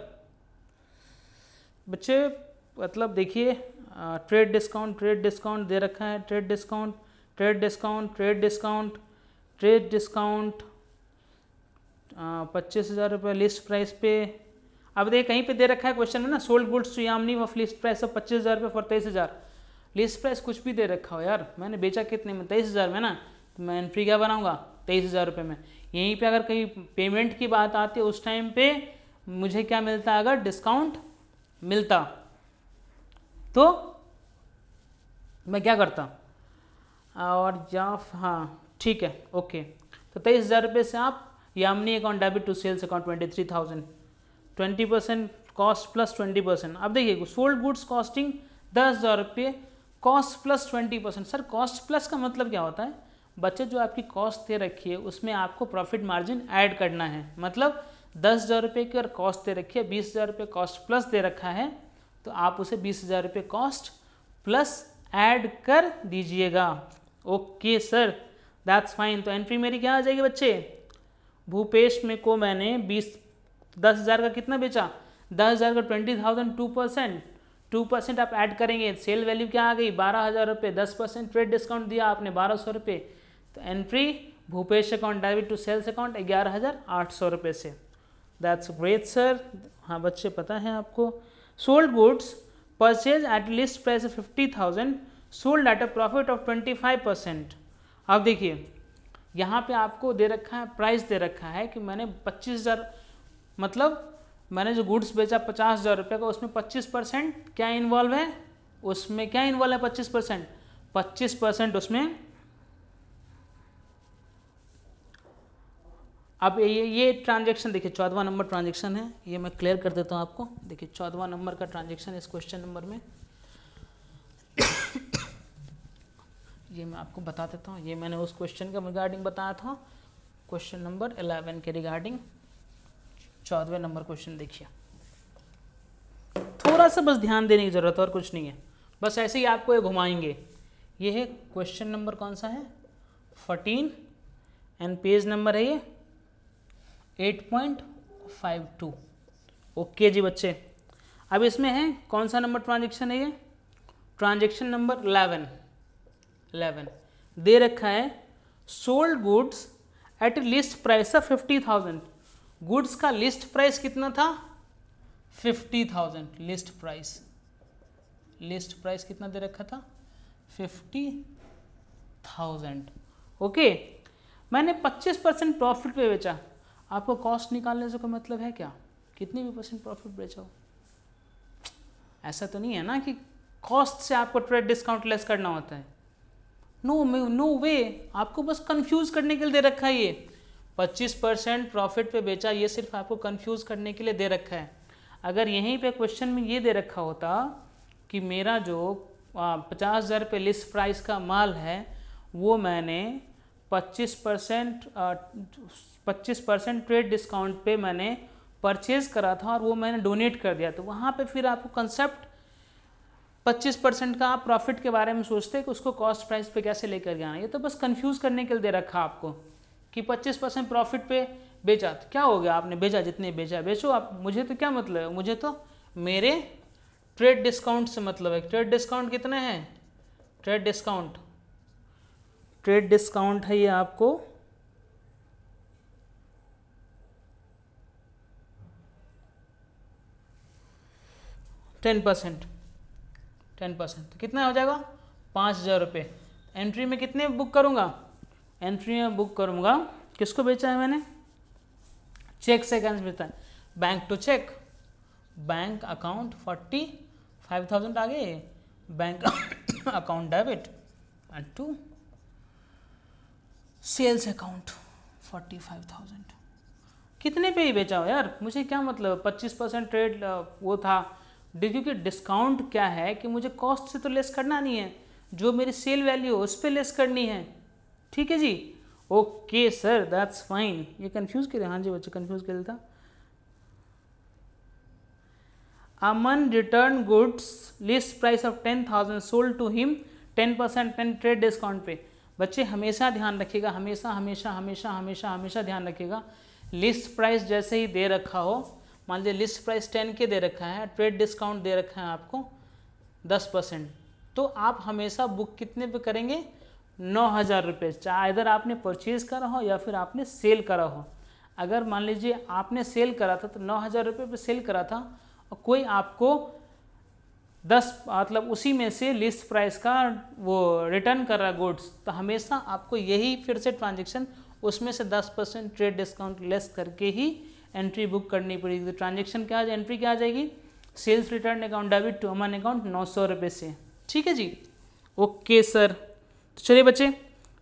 बच्चे, मतलब देखिए ट्रेड डिस्काउंट दे रखा है, ट्रेड डिस्काउंट 25,000 रुपये लिस्ट प्राइस पे। अब देखिए कहीं पे दे रखा है क्वेश्चन में ना, sold goods to Yamini of list price of 25,000 रुपये फॉर 23,000, लिस्ट प्राइस कुछ भी दे रखा हो यार, मैंने बेचा कितने में, 23,000 में ना, तो मैं एंट्री क्या बनाऊंगा, 23,000 रुपये में। यहीं पे अगर कहीं पेमेंट की बात आती है उस टाइम पे मुझे क्या मिलता है, अगर डिस्काउंट मिलता तो मैं क्या करता, और या हाँ ठीक है ओके, तो 23,000 रुपये से आप Yamini account debit to sales account 23,000, 20% cost plus 20%। अब देखिए सोल्ड गुड्स कॉस्टिंग 10,000 रुपये, cost plus 20%। Sir cost plus का मतलब क्या होता है बच्चे, जो आपकी कॉस्ट दे रखी है उसमें आपको प्रॉफिट मार्जिन ऐड करना है, मतलब 10,000 रुपये की अगर कॉस्ट दे रखी है, 20,000 रुपये कॉस्ट प्लस दे रखा है, तो आप उसे 20,000 रुपये कॉस्ट प्लस ऐड कर दीजिएगा। Okay sir, that's fine. तो एंट्री मेरी क्या आ जाएगी बच्चे, भूपेश में को मैंने 10,000 का कितना बेचा, 10,000 का 20,000, 2% आप ऐड करेंगे, सेल वैल्यू क्या आ गई 12,000 रुपये, 10% ट्रेड डिस्काउंट दिया आपने 1,200 रुपये, तो entry Bhupesh account debit to sales account 11,800 रुपये से। That's great sir. हाँ बच्चे पता है आपको। Sold goods purchase at list price of 50,000, sold at a profit of 25%। अब देखिए यहाँ पे आपको दे रखा है, प्राइस दे रखा है कि मैंने 25,000, मतलब मैंने जो गुड्स बेचा 50,000 रुपये का, उसमें 25% क्या इन्वॉल्व है, उसमें क्या इन्वॉल्व है 25% उसमें। अब ये ट्रांजेक्शन देखिए 14वां नंबर ट्रांजेक्शन है, ये मैं क्लियर कर देता हूँ आपको। देखिए 14वां नंबर का ट्रांजेक्शन इस क्वेश्चन नंबर में ये मैं आपको बता देता हूँ, ये मैंने उस क्वेश्चन के रिगार्डिंग बताया था, क्वेश्चन नंबर 11 के रिगार्डिंग। 14वें नंबर क्वेश्चन देखिए, थोड़ा सा बस ध्यान देने की जरूरत है और कुछ नहीं है, बस ऐसे ही आपको ये घुमाएंगे। ये है क्वेश्चन नंबर कौन सा है 14 एंड पेज नंबर है ये 8.52। ओके जी बच्चे, अब इसमें है कौन सा नंबर ट्रांजेक्शन है, ये ट्रांजेक्शन नंबर 11 दे रखा है, sold goods at list price of 50,000। Goods का लिस्ट प्राइस कितना था 50,000, लिस्ट प्राइस कितना दे रखा था 50,000। ओके, मैंने 25% प्रॉफिट पे बेचा, आपको कॉस्ट निकालने से कोई मतलब है क्या, कितनी भी % प्रॉफिट बेचा हो, ऐसा तो नहीं है ना कि कॉस्ट से आपको ट्रेड डिस्काउंट लेस करना होता है, नो वे, आपको बस कंफ्यूज करने के लिए दे रखा है ये 25% प्रॉफिट पे बेचा, ये सिर्फ आपको कंफ्यूज करने के लिए दे रखा है। अगर यहीं पे क्वेश्चन में ये दे रखा होता कि मेरा जो 50,000 रुपये लिस्ट प्राइस का माल है वो मैंने 25% ट्रेड डिस्काउंट पे मैंने परचेज करा था और वो मैंने डोनेट कर दिया, तो वहाँ पे फिर आपको कंसेप्ट 25% का आप प्रॉफिट के बारे में सोचते हैं कि उसको कॉस्ट प्राइस पे कैसे लेकर जाना, ये तो बस कंफ्यूज करने के लिए दे रखा आपको कि 25% प्रॉफिट पे बेचा, तो क्या हो गया, आपने बेचा, जितने बेचा बेचो आप, मुझे तो क्या मतलब है, मुझे तो मेरे ट्रेड डिस्काउंट से मतलब है। ट्रेड डिस्काउंट कितने हैं, ट्रेड डिस्काउंट है ये आपको 10%, तो कितना हो जाएगा 5,000 रुपये। एंट्री में कितने बुक करूँगा, एंट्री में बुक करूँगा, किसको बेचा है मैंने, चेक से कैंसिल बेचा है, bank to cheque, bank account 45,000 आ गए, bank account debit and to sales account 45,000। कितने पे ही बेचा हो यार, मुझे क्या मतलब, 25% ट्रेड वो था, क्योंकि डिस्काउंट क्या है कि मुझे कॉस्ट से तो लेस करना नहीं है, जो मेरी सेल वैल्यू है उस पर लेस करनी है। ठीक है जी, ओके सर, दैट्स फाइन। ये कंफ्यूज कर, हाँ जी बच्चे कंफ्यूज कर देता। Aman return goods list price of 10,000 sold to him 10% trade discount पे। बच्चे हमेशा ध्यान रखिएगा, हमेशा हमेशा हमेशा हमेशा हमेशा ध्यान रखिएगा, लिस्ट प्राइस जैसे ही दे रखा हो, मान लीजिए लिस्ट प्राइस 10 के दे रखा है, ट्रेड डिस्काउंट दे रखा है आपको 10%, तो आप हमेशा बुक कितने पे करेंगे, 9,000 रुपये, चाहे इधर आपने परचेज करा हो या फिर आपने सेल करा हो। अगर मान लीजिए आपने सेल करा था तो 9,000 रुपये पे सेल करा था, और कोई आपको 10 मतलब उसी में से लिस्ट प्राइस का वो रिटर्न कर रहा गुड्स, तो हमेशा आपको यही फिर से ट्रांजेक्शन उसमें से 10% ट्रेड डिस्काउंट लेस करके ही एंट्री बुक करनी पड़ेगी। तो ट्रांजेक्शन क्या, एंट्री क्या आ जाएगी, sales return account debit to Aman account 900 रुपये से। ठीक है जी, ओके सर। तो चलिए बच्चे,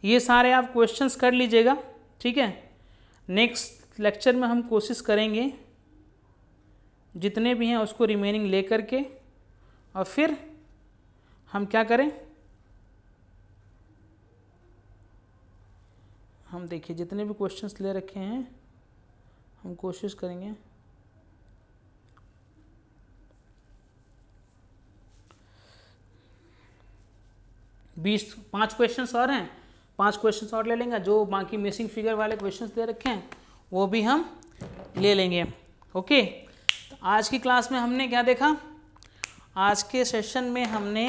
ये सारे आप क्वेश्चंस कर लीजिएगा। ठीक है, नेक्स्ट लेक्चर में हम कोशिश करेंगे जितने भी हैं उसको रिमेनिंग ले करके, और फिर हम क्या करें, हम देखिए जितने भी क्वेश्चंस ले रखे हैं हम कोशिश करेंगे 5 क्वेश्चंस और हैं, 5 क्वेश्चंस और ले लेंगे, जो बाकी मिसिंग फिगर वाले क्वेश्चंस दे रखे हैं वो भी हम ले लेंगे। ओके, तो आज की क्लास में हमने क्या देखा, आज के सेशन में हमने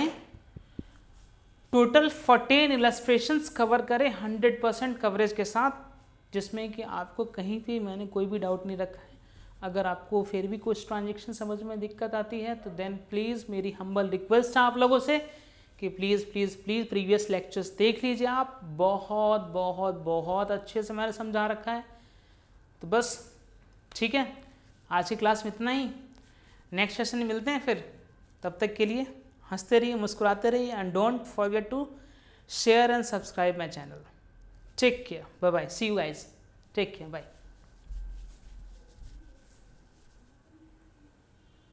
टोटल 14 इलस्ट्रेशंस कवर करे 100% कवरेज के साथ, जिसमें कि आपको कहीं भी मैंने कोई भी डाउट नहीं रखा है। अगर आपको फिर भी कुछ ट्रांजेक्शन समझ में दिक्कत आती है तो देन प्लीज़ मेरी हम्बल रिक्वेस्ट है आप लोगों से कि please please please previous lectures देख लीजिए आप, बहुत बहुत बहुत अच्छे से मैंने समझा रखा है। तो बस ठीक है, आज की क्लास में इतना ही, नेक्स्ट सेशन में मिलते हैं फिर, तब तक के लिए हंसते रहिए, मुस्कुराते रहिए, and don't forget to share and subscribe my channel. Take care, bye bye, see you guys, take care, bye.